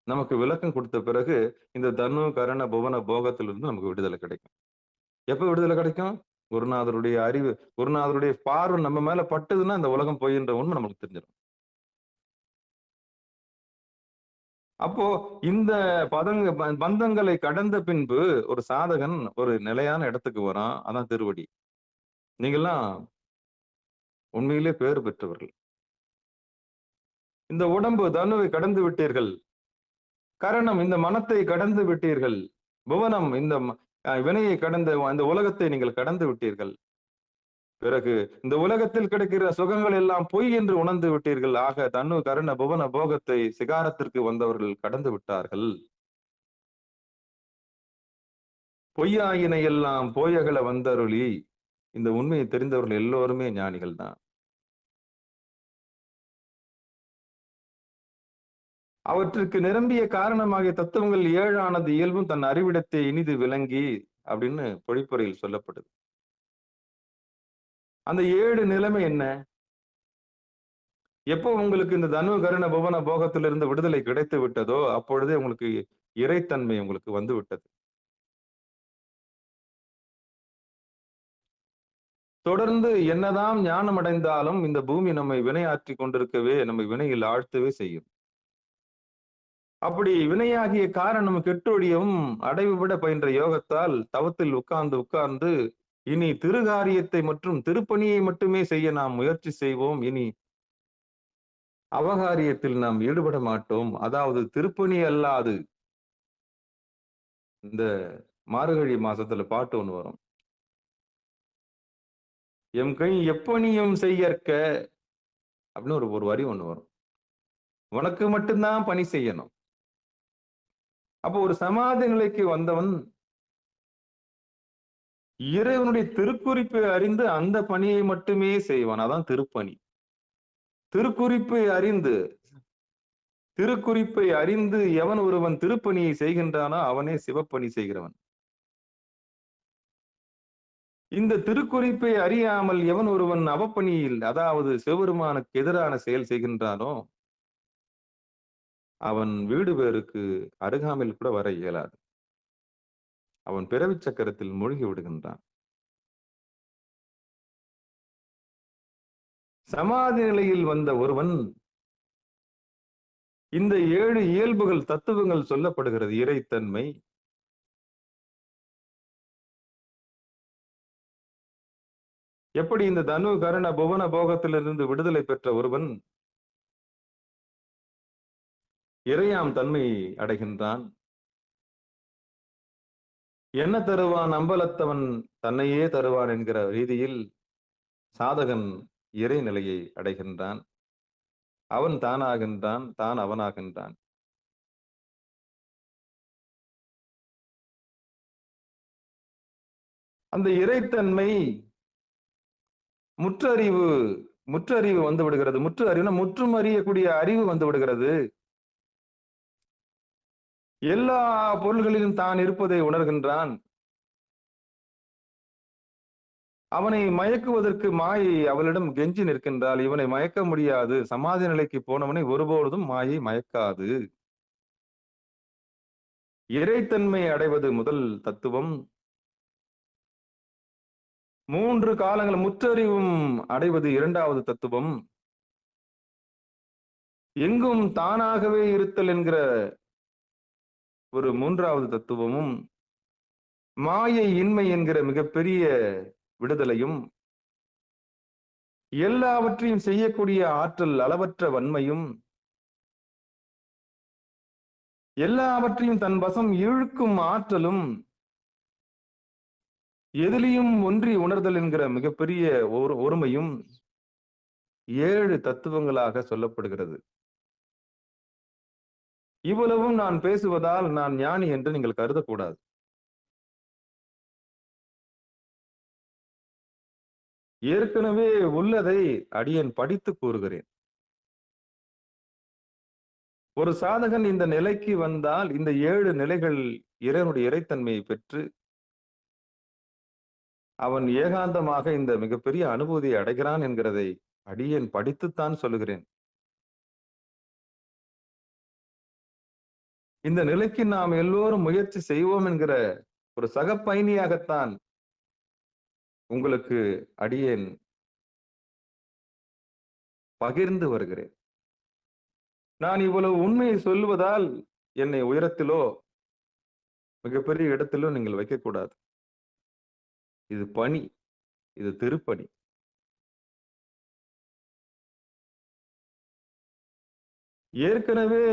நமக்கு விளக்கம் கொடுத்த பிறகு இந்த தனு கரண புவன போகத்திலிருந்து நமக்கு விடுதலை கிடைக்கும். எப்ப விடுதலை கிடைக்கும்? குருநாதருடைய அறிவு, குருநாதருடைய பார்வை நம்ம மேல பட்டதுன்னா இந்த உலகம் பொய்ன்ற உண்மை நமக்கு தெரிஞ்சிடும். அப்போ இந்த பந்தங்களை கடந்த பின்பு ஒரு சாதகன் ஒரு நிலையான இடத்துக்கு வரான். அதான் திருவடி. நீங்கெல்லாம் உண்மையிலே பேறு பெற்றவர்கள். இந்த உடம்பு தனுவை கடந்து விட்டீர்கள், கரணம் இந்த மனத்தை கடந்து விட்டீர்கள், புவனம் இந்த வினையை கடந்த இந்த உலகத்தை நீங்கள் கடந்து விட்டீர்கள். பிறகு இந்த உலகத்தில் கிடைக்கிற சுகங்கள் எல்லாம் பொய் என்று உணர்ந்து விட்டீர்கள். ஆக தனு கரண புவன போகத்தை சிகாரத்திற்கு வந்தவர்கள் கடந்து விட்டார்கள். பொய்யாயினை எல்லாம் போயகல வந்தருளி, இந்த உண்மையை தெரிந்தவர்கள் எல்லோருமே ஞானிகள் தான். அவற்றுக்கு நிரம்பிய காரணமாகிய தத்துவங்கள் 7ஆனது இயல்பும் தன் அறிவிடத்தை இனிது விளங்கி அப்படின்னு பொழிப்புரையில் சொல்லப்படுது. அந்த 7 நிலைமை என்ன? எப்போ உங்களுக்கு இந்த தனு கரண புவன போகத்திலிருந்து விடுதலை கிடைத்து விட்டதோ அப்பொழுதே உங்களுக்கு இறைத்தன்மை உங்களுக்கு வந்து விட்டது. தொடர்ந்து என்னதான் ஞானம் அடைந்தாலும் இந்த பூமி நம்மை வினையாற்றி கொண்டிருக்கவே, நம்மை வினையில் ஆழ்த்தவே செய்யும். அப்படி வினையாகிய காரணம் கெட்டொழியவும் அடைவு விட பயின்ற யோகத்தால் தவத்தில் உட்கார்ந்து இனி திருகாரியத்தை மற்றும் திருப்பணியை மட்டுமே செய்ய நாம் முயற்சி செய்வோம். இனி அவகாரியத்தில் நாம் ஈடுபட மாட்டோம். அதாவது திருப்பணி அல்லாது. இந்த மார்கழி மாசத்துல பாட்டு ஒண்ணு வரும். எம் கை எப்பணியும் செய்யற்க அப்படின்னு ஒரு வரி ஒண்ணு வரும். உனக்கு மட்டும்தான் பணி செய்யணும். அப்போ ஒரு சமாதி நிலைக்கு வந்தவன் இறைவனுடைய திருக்குறிப்பை அறிந்து அந்த பணியை மட்டுமே செய்வான். அதான் திருப்பணி. திருக்குறிப்பை அறிந்து எவன் ஒருவன் திருப்பணியை செய்கின்றானோ அவனே சிவப்பணி செய்கிறவன். இந்த திருக்குறிப்பை அறியாமல் எவன் ஒருவன் அவப்பணியில், அதாவது சிவபெருமானுக்கு எதிரான செயல் செய்கின்றானோ அவன் வீடு பேருக்கு அருகாமையில் கூட வர இயலாது. அவன் பிறவி சக்கரத்தில் மூழ்கி விடுகின்றான். சமாதி நிலையில் வந்த ஒருவன் இந்த 7 இயல்புகள், தத்துவங்கள் சொல்லப்படுகிறது. இறைத்தன்மை, எப்படி இந்த தனு கரண புவன போகத்திலிருந்து விடுதலை பெற்ற ஒருவன் இறையாம் தன்மை அடைகின்றான். என்ன தருவான் அம்பலத்தவன் தன்னையே தருவான் என்கிற ரீதியில் சாதகன் இறைநிலையை அடைகின்றான். அவன் தானாகின்றான், தான் அவனாகின்றான். அந்த இறைத்தன்மை முற்றறிவு முற்றறிவு வந்து விடுகிறது. முற்று அறிவுனா முற்றும் அறியக்கூடிய அறிவு வந்து விடுகிறது. எல்லா பொருள்களிலும் தான் இருப்பதை உணர்கின்றான். அவனை மயக்குவதற்கு மாயை அவளிடம் கெஞ்சி நிற்கின்றால், இவனை மயக்க முடியாது. சமாதி நிலைக்கு போனவனை ஒருபொழுதும் மாயை மயக்காது. இறைத்தன்மை அடைவது முதல் தத்துவம். 3 காலங்கள் முற்றறிவும் அடைவது 2வது தத்துவம். எங்கும் தானாகவே இருத்தல் என்கிற ஒரு 3வது தத்துவமும், மாயை இன்மை என்கிற மிகப்பெரிய விடுதலையும், எல்லாவற்றையும் செய்யக்கூடிய ஆற்றல், அளவற்ற வன்மையும், எல்லாவற்றையும் தன் வசம் இழுக்கும் ஆற்றலும், எதிலையும் ஒன்றி உணர்தல் என்கிற மிகப்பெரிய ஒருமையும் 7 தத்துவங்களாக சொல்லப்படுகிறது. இவ்வளவும் நான் பேசுவதால் நான் ஞானி என்று நீங்கள் கருதக்கூடாது. ஏற்கனவே உள்ளதை அடியேன் படித்து கூறுகிறேன். ஒரு சாதகன் இந்த நிலைக்கு வந்தால் இந்த 7 நிலைகள் இறைவனுடைய இறைத்தன்மையை பெற்று அவன் ஏகாந்தமாக இந்த மிகப்பெரிய அனுபூதியை அடைகிறான் என்கிறதை அடியேன் படித்துத்தான் சொல்லுகிறேன். இந்த நிலைக்கு நாம் எல்லோரும் முயற்சி செய்வோம் என்கிற ஒரு சக பயணியாகத்தான் உங்களுக்கு அடியேன் பகிர்ந்து வருகிறேன். நான் இவ்வளவு உண்மையை சொல்லுவதால் என்னை உயரத்திலோ மிகப்பெரிய இடத்திலோ நீங்கள் வைக்கக்கூடாது. இது பணி, இது திருப்பணி. ஏற்கனவே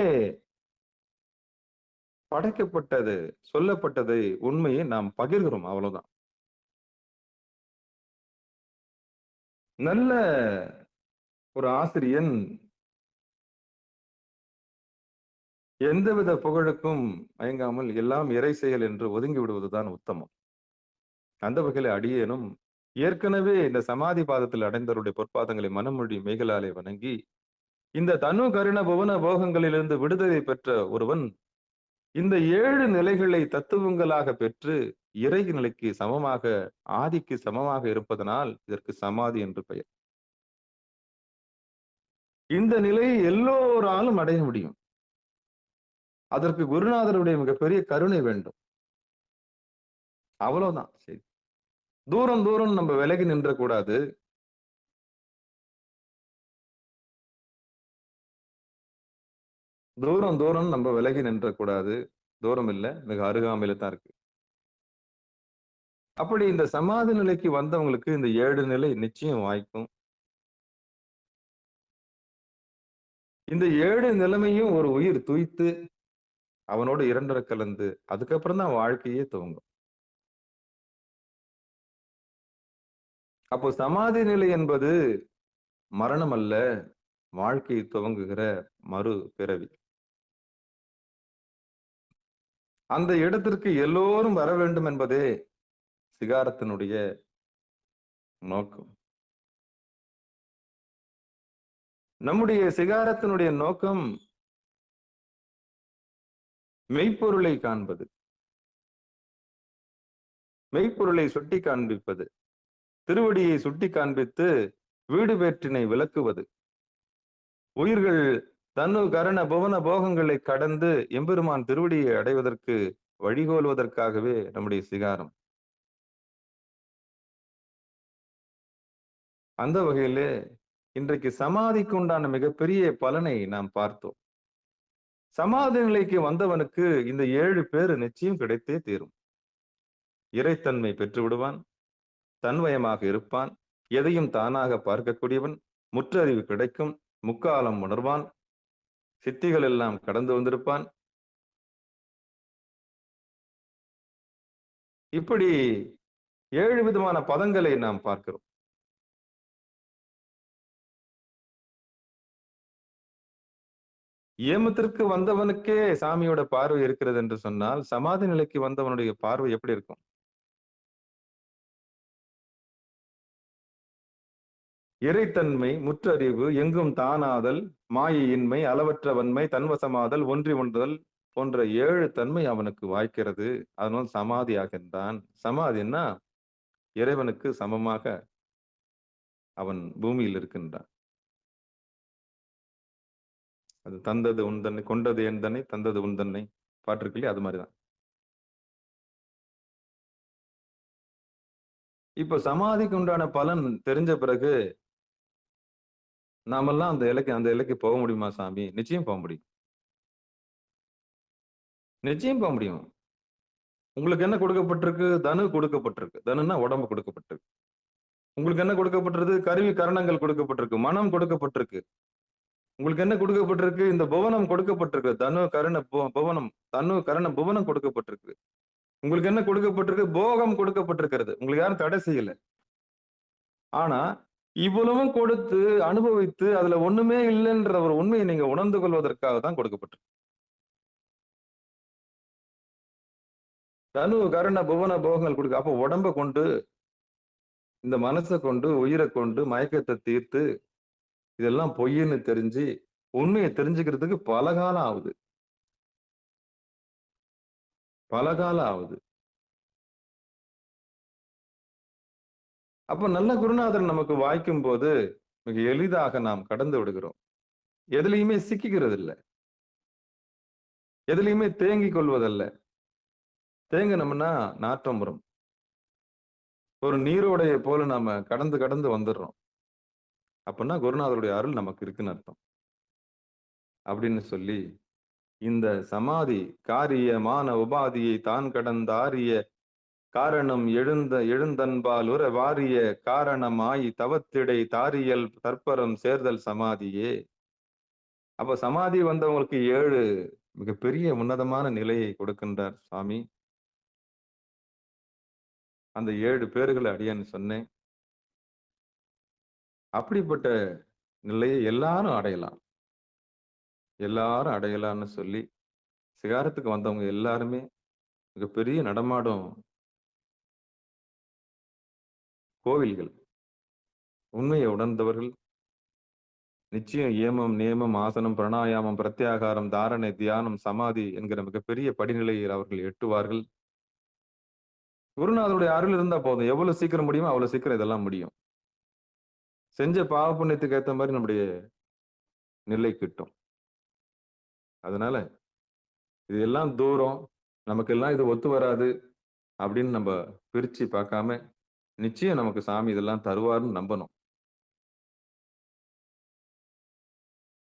படைக்கப்பட்டது, சொல்லப்பட்டதை, உண்மையை நாம் பகிர்கிறோம், அவ்வளவுதான். நல்ல ஒரு ஆசிரியன் எந்தவித புகழுக்கும் மயங்காமல் எல்லாம் இறை செயல் என்று ஒதுங்கி விடுவதுதான் உத்தமம். அந்த வகையில் அடியேனும் ஏற்கனவே இந்த சமாதி பாதத்தில் அடைந்தவருடைய பொற்பாதங்களை மனமொழி மெய்களாலே வணங்கி, இந்த தனு கருண புவன போகங்களிலிருந்து விடுதலை பெற்ற ஒருவன் இந்த 7 நிலைகளை தத்துவங்களாக பெற்று இறை நிலைக்கு சமமாக, ஆதிக்கு சமமாக இருப்பதனால் இதற்கு சமாதி என்று பெயர். இந்த நிலையை எல்லோராலும் அடைய முடியும். அதற்கு குருநாதருடைய மிகப்பெரிய கருணை வேண்டும். அவ்வளவுதான். சரி, தூரம் தூரம் நம்ம விலகி நின்ற கூடாது. தூரம் தூரம் நம்ம விலகி நின்ற கூடாது. தூரம் இல்ல, மிக அருகாமையில தான் இருக்கு. அப்படி இந்த சமாதி நிலைக்கு வந்தவங்களுக்கு இந்த 7 நிலை நிச்சயம் வாய்க்கும். இந்த 7 நிலைமையும் ஒரு உயிர் துய்த்து அவனோடு இரண்டரை கலந்து அதுக்கப்புறம் தான் வாழ்க்கையே துவங்கும். அப்போ சமாதி நிலை என்பது மரணம் அல்ல, வாழ்க்கை துவங்குகிற மறு பிறவி. அந்த இடத்திற்கு எல்லோரும் வர வேண்டும் என்பதே சிகாரத்தினுடைய நோக்கம். நம்முடைய சிகாரத்தினுடைய நோக்கம் மெய்ப்பொருளை காண்பது, மெய்ப்பொருளை சுட்டி காண்பிப்பது, திருவடியை சுட்டி காண்பித்து வீடு பேற்றினை விளக்குவது, உயிர்கள் தனு கரண புவன போகங்களை கடந்து எம்பெருமான் திருவடியை அடைவதற்கு வழிகோலுவதற்காகவே நம்முடைய சிகாரம். அந்த வகையிலே இன்றைக்கு சமாதிக்கு உண்டான மிகப்பெரிய பலனை நாம் பார்த்தோம். சமாதி நிலைக்கு வந்தவனுக்கு இந்த 7 பேரு நிச்சயம் கிடைத்தே தீரும். இறைத்தன்மை பெற்று விடுவான், தன்வயமாக இருப்பான், எதையும் தானாக பார்க்கக்கூடியவன், முற்றறிவு கிடைக்கும், முக்காலம் உணர்வான், சித்திகள் எல்லாம் கடந்து வந்திருப்பான். இப்படி 7 விதமான பதங்களை நாம் பார்க்கிறோம். ஏமத்திற்கு வந்தவனுக்கே சாமியோட பார்வை இருக்கிறது என்று சொன்னால், சமாதி நிலைக்கு வந்தவனுடைய பார்வை எப்படி இருக்கும்? இறைத்தன்மை, முற்றறிவு, எங்கும் தானாதல், மாயையின்மை, அளவற்ற வன்மை, தன்வசமாதல், ஒன்றி ஒன்றுதல் போன்ற 7 தன்மை அவனுக்கு வாய்க்கிறது. அதனால் சமாதி ஆகின்றான். சமாதின்னா இறைவனுக்கு சமமாக அவன் பூமியில் இருக்கின்றான். அது தந்தது உன் தன்னை, கொண்டது என் தன்னை, தந்தது உன் தன்னை பாட்டு இருக்கு இல்லையா, அது மாதிரிதான். இப்ப சமாதிக்கு உண்டான பலன் தெரிஞ்ச பிறகு நாமெல்லாம் அந்த இலைக்கு போக முடியுமா சாமி? நிச்சயம் போக முடியும். நிச்சயம் போக முடியும். உங்களுக்கு என்ன கொடுக்கப்பட்டிருக்கு? தனு கொடுக்கப்பட்டிருக்கு. தனுன்னா உடம்பு கொடுக்கப்பட்டிருக்கு. உங்களுக்கு என்ன கொடுக்கப்பட்டிருக்கு? கருவி கரணங்கள் கொடுக்கப்பட்டிருக்கு. மனம் கொடுக்கப்பட்டிருக்கு. உங்களுக்கு என்ன கொடுக்கப்பட்டிருக்கு? இந்த புவனம் கொடுக்கப்பட்டிருக்கு. தனு கரண புவனம், தனு கரண புவனம் கொடுக்கப்பட்டிருக்கு. உங்களுக்கு என்ன கொடுக்கப்பட்டிருக்கு? போகம் கொடுக்கப்பட்டிருக்கிறது. உங்களுக்கு யாரும் தடை செய்யல. ஆனா இவ்வளவும் கொடுத்து அனுபவித்து அதுல ஒண்ணுமே இல்லைன்ற ஒரு உண்மையை நீங்க உணர்ந்து கொள்வதற்காக தான் கொடுக்கப்பட்டிருக்கு. தனு கரண புவன போகங்கள் கொடுக்க. அப்ப உடம்ப கொண்டு, இந்த மனசை கொண்டு, உயிரை கொண்டு மயக்கத்தை தீர்த்து இதெல்லாம் பொய்ன்னு தெரிஞ்சு உண்மையை தெரிஞ்சுக்கிறதுக்கு பல காலம் ஆகுது. பல காலம் ஆகுது. அப்ப நல்ல குருநாதர் நமக்கு வாய்க்கும் போது மிக எளிதாக நாம் கடந்து விடுகிறோம். எதுலையுமே சிக்கிக்கிறது இல்லை, எதுலையுமே தேங்கிக் கொள்வதல்ல. தேங்கினோம்னா நாற்றம் வரும். ஒரு நீரோடைய போல நாம கடந்து கடந்து வந்துடுறோம். அப்படின்னா குருநாதருடைய அருள் நமக்கு இருக்குன்னு அர்த்தம். அப்படின்னு சொல்லி இந்த சமாதி காரிய மான உபாதியை தான் கடந்த ஆரிய காரணம் எழுந்தன்பால் உற வாரிய காரணமாய் தவத்திடை தாரியல் தற்பரம் சேர்தல் சமாதியே. அப்ப சமாதி வந்தவங்களுக்கு 7 மிகப்பெரிய உன்னதமான நிலையை கொடுக்கின்றார் சுவாமி. அந்த 7 பேர்களை அடியான்னு சொன்னேன். அப்படிப்பட்ட நிலையை எல்லாரும் அடையலாம், எல்லாரும் அடையலாம்னு சொல்லி சிகாரத்துக்கு வந்தவங்க எல்லாருமே மிகப்பெரிய நடமாடும் கோவில்கள். உண்மையை உணர்ந்தவர்கள் நிச்சயம் ஏமம், நேமம், ஆசனம், பிராணாயாமம், பிரத்யாகாரம், தாரணை, தியானம், சமாதி என்கிற மிகப்பெரிய படிநிலையில் அவர்கள் எட்டுவார்கள். குருநாதருடைய அருள் இருந்தா போதும். எவ்வளவு சீக்கிரம் முடியுமோ அவ்வளவு சீக்கிரம் இதெல்லாம் முடியும். செஞ்ச பாவ புண்ணியத்துக்கு ஏற்ற மாதிரி நம்முடைய நிலை கிட்டும். அதனால இதெல்லாம் தூரம், நமக்கெல்லாம் இது ஒத்து வராது அப்படின்னு நம்ம பிரிச்சு பார்க்காம நிச்சயம் நமக்கு சாமி இதெல்லாம் தருவார்னு நம்பணும்.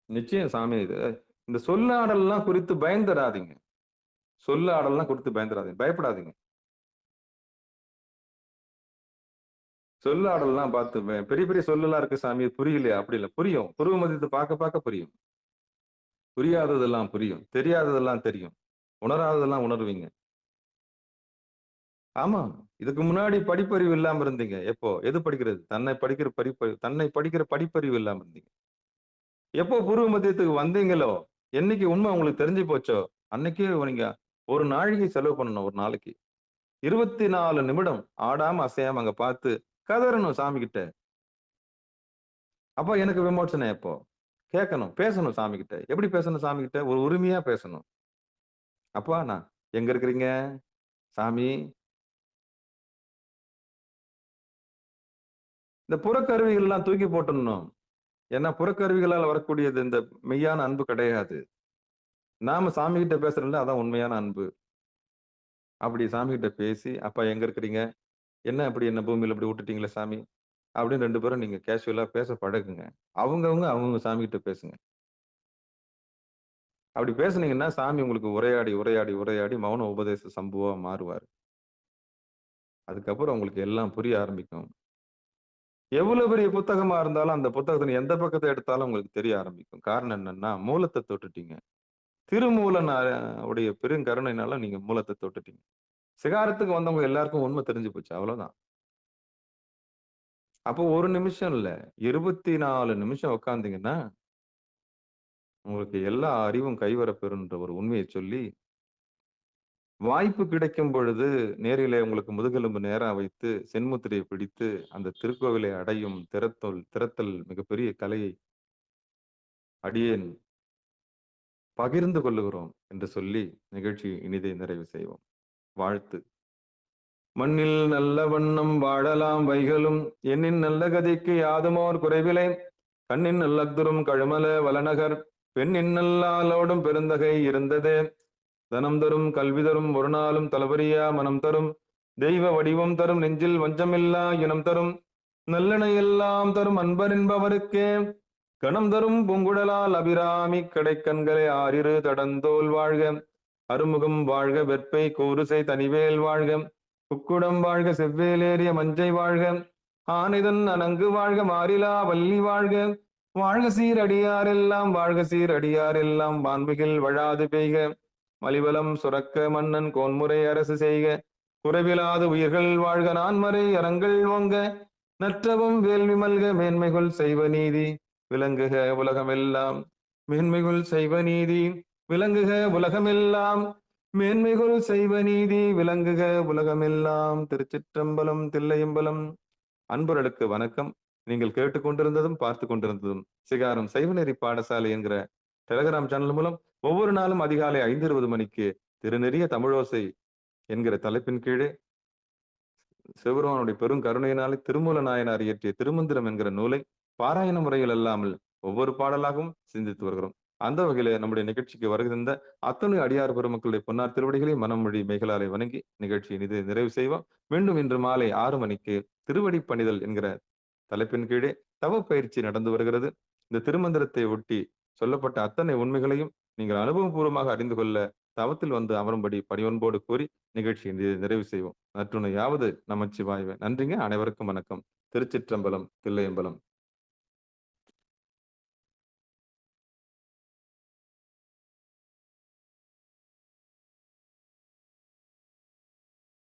நிச்சயம் சாமி இந்த சொல்லாடல்லாம் குறித்து பயந்துடாதீங்க. சொல்லாடல்லாம் குறித்து பயந்துடாதீங்க, பயப்படாதீங்க. சொல்லாடல்லாம் பார்த்து பெரிய பெரிய சொல்லலாம் இருக்கு சாமி, புரியலையா? அப்படி இல்லை, புரியும். புருவ மதித்து பார்க்க பார்க்க புரியும். புரியாததெல்லாம் புரியும், தெரியாததெல்லாம் தெரியும், உணராததெல்லாம் உணர்வீங்க. ஆமா, இதுக்கு முன்னாடி படிப்பறிவு இல்லாம இருந்தீங்க. எப்போ? எது படிக்கிறது? தன்னை படிக்கிற படிப்பறிவு இல்லாம இருந்தீங்க. எப்போ பூர்வ மத்தியத்துக்கு வந்தீங்களோ, என்னைக்கு உண்மை உங்களுக்கு தெரிஞ்சு போச்சோ அன்னைக்கே நீங்க ஒரு நாளைக்கு செலவு பண்ணணும். ஒரு நாளைக்கு 24 நிமிடம் ஆடாம அசையாம அங்க பார்த்து கதறணும் சாமி கிட்ட. அப்ப எனக்கு விமோசனம் எப்போ? கேட்கணும், பேசணும் சாமி கிட்ட. எப்படி பேசணும் சாமி கிட்ட? ஒரு உரிமையா பேசணும். அப்பா நான் எங்க இருக்கிறீங்க சாமி? இந்த புறக்கருவிகள் எல்லாம் தூக்கி போட்டுடணும். ஏன்னா புறக்கருவிகளால் வரக்கூடியது இந்த மெய்யான அன்பு கிடையாது. நாம சாமி கிட்ட பேசுறோம்ல, அதான் உண்மையான அன்பு. அப்படி சாமி கிட்ட பேசி, அப்பா எங்க இருக்கிறீங்க? என்ன அப்படி என்ன பூமியில அப்படி விட்டுட்டீங்களே சாமி அப்படின்னு 2 பேரும் நீங்க கேஷுவலா பேச பழகுங்க. அவங்கவுங்க சாமி கிட்ட பேசுங்க. அப்படி பேசுனீங்கன்னா சாமி உங்களுக்கு உரையாடி உரையாடி உரையாடி மௌன உபதேச சம்புவா மாறுவாரு. அதுக்கப்புறம் உங்களுக்கு எல்லாம் புரிய ஆரம்பிக்கும். எவ்வளவு பெரிய புத்தகமா இருந்தாலும் அந்த புத்தகத்தின் எந்த பக்கத்தை எடுத்தாலும் உங்களுக்கு தெரிய ஆரம்பிக்கும். காரணம் என்னன்னா மூலத்தை தொட்டுட்டீங்க. திருமூலன் உடைய பெருங்கருணையினால நீங்க மூலத்தை தொட்டுட்டீங்க. சிகாரத்துக்கு வந்தவங்க எல்லாருக்கும் உண்மை தெரிஞ்சு போச்சு. அவ்வளவுதான். அப்போ 1 நிமிஷம் இல்ல, 24 நிமிஷம் உட்கார்ந்தீங்கன்னா, உங்களுக்கு எல்லா அறிவும் கைவரப்பெறும்ன்ற ஒரு உண்மையை சொல்லி, வாய்ப்பு கிடைக்கும் பொழுது நேரிலே உங்களுக்கு முதுகெலும்பு நேரா வைத்து, சென்முத்திரையை பிடித்து, அந்த திருக்கோவிலை அடையும் திறத்தல் மிகப்பெரிய கலையை அடியேன் பகிர்ந்து கொள்ளுகிறோம் என்று சொல்லி நிகழ்ச்சி இனிதே நிறைவு செய்வோம். வாழ்த்து. மண்ணில் நல்ல வண்ணம் வாழலாம் வைகளும், எண்ணின் நல்ல கதிக்கு யாதுமோர் குறைவிலை, கண்ணின் நல்லத்துரும் கழுமல வளநகர், பெண்ணின் நல்லாலோடும் பெருந்தகை இருந்ததே, தனம் தரும் கல்வி தரும் ஒரு நாளும் தளபரியா மனம் தரும், தெய்வ வடிவம் தரும் நெஞ்சில் வஞ்சமில்லா இனம் தரும், நல்லென எல்லாம் தரும் அன்பர் என்பவருக்கே, கணம் தரும் பூங்குழலால் அபிராமி கடைக்கண்களை ஆறிரு தடந்தோல் வாழ்க, அருமுகம் வாழ்க, வெற்பை கோருசை தனிவேல் வாழ்க, குக்குடம் வாழ்க, செவ்வேலேறிய மஞ்சை வாழ்க, ஆனைதன் அணங்கு வாழ்க, மாறிலா வள்ளி வாழ்க, வாழ்க சீரடியாரெல்லாம் வாழ்க சீரடியாரெல்லாம் வான்மிகில் வழாது பெய்க, மலிவலம் சுரக்க மன்னன் கோன்முறை அரசு செய்க, குறைவிலாது உயிர்கள் வாழ்க, நான்மறை அறங்கள் ஓங்க, நற்றவும் வேள்வி மல்க, மேன்மைகள் செய்வ நீதி விளங்குக உலகமெல்லாம், மேன்மைகள் செய்வ நீதி விளங்குக உலகமெல்லாம், மேன்மைகள் செய்வ நீதி விளங்குக உலகமெல்லாம். திருச்சிற்றம்பலம், தில்லையம்பலம். அன்பர்களுக்கு வணக்கம். நீங்கள் கேட்டுக்கொண்டிருந்ததும் பார்த்து கொண்டிருந்ததும் சிகாரம் சைவநெறி பாடசாலை என்கிற டெலகிராம் சேனல் மூலம் ஒவ்வொரு நாளும் அதிகாலை 5:20 மணிக்கு திருநெறிய தமிழோசை என்கிற தலைப்பின் கீழே சிவபெருமானுடைய பெரும் கருணையினாலே திருமூல நாயனார் இயற்றிய திருமந்திரம் என்கிற நூலை பாராயண முறையில் அல்லாமல் ஒவ்வொரு பாடலாகவும் சிந்தித்து வருகிறோம். அந்த வகையில நம்முடைய நிகழ்ச்சிக்கு வருகின்ற அத்தனை அடியார் பெருமக்களுடைய பொன்னார் திருவடிகளை மனமொழி மேகலாலை வணங்கி நிகழ்ச்சியை நிறைவு செய்வோம். மீண்டும் இன்று மாலை 6 மணிக்கு திருவடி பணிதல் என்கிற தலைப்பின் கீழே தவ பயிற்சி நடந்து வருகிறது. இந்த திருமந்திரத்தை ஒட்டி சொல்லப்பட்ட அத்தனை உண்மைகளையும் நீங்கள் அனுபவபூர்வமாக அறிந்து கொள்ள தவத்தில் வந்து அமரும்படி பணிவன்போடு கூறி நிகழ்ச்சியை நிறைவு செய்வோம். நற்றுணையாவது நமச்சிவாயவே. நன்றிங்க. அனைவருக்கும் வணக்கம். திருச்சிற்றம்பலம், தில்லையம்பலம்.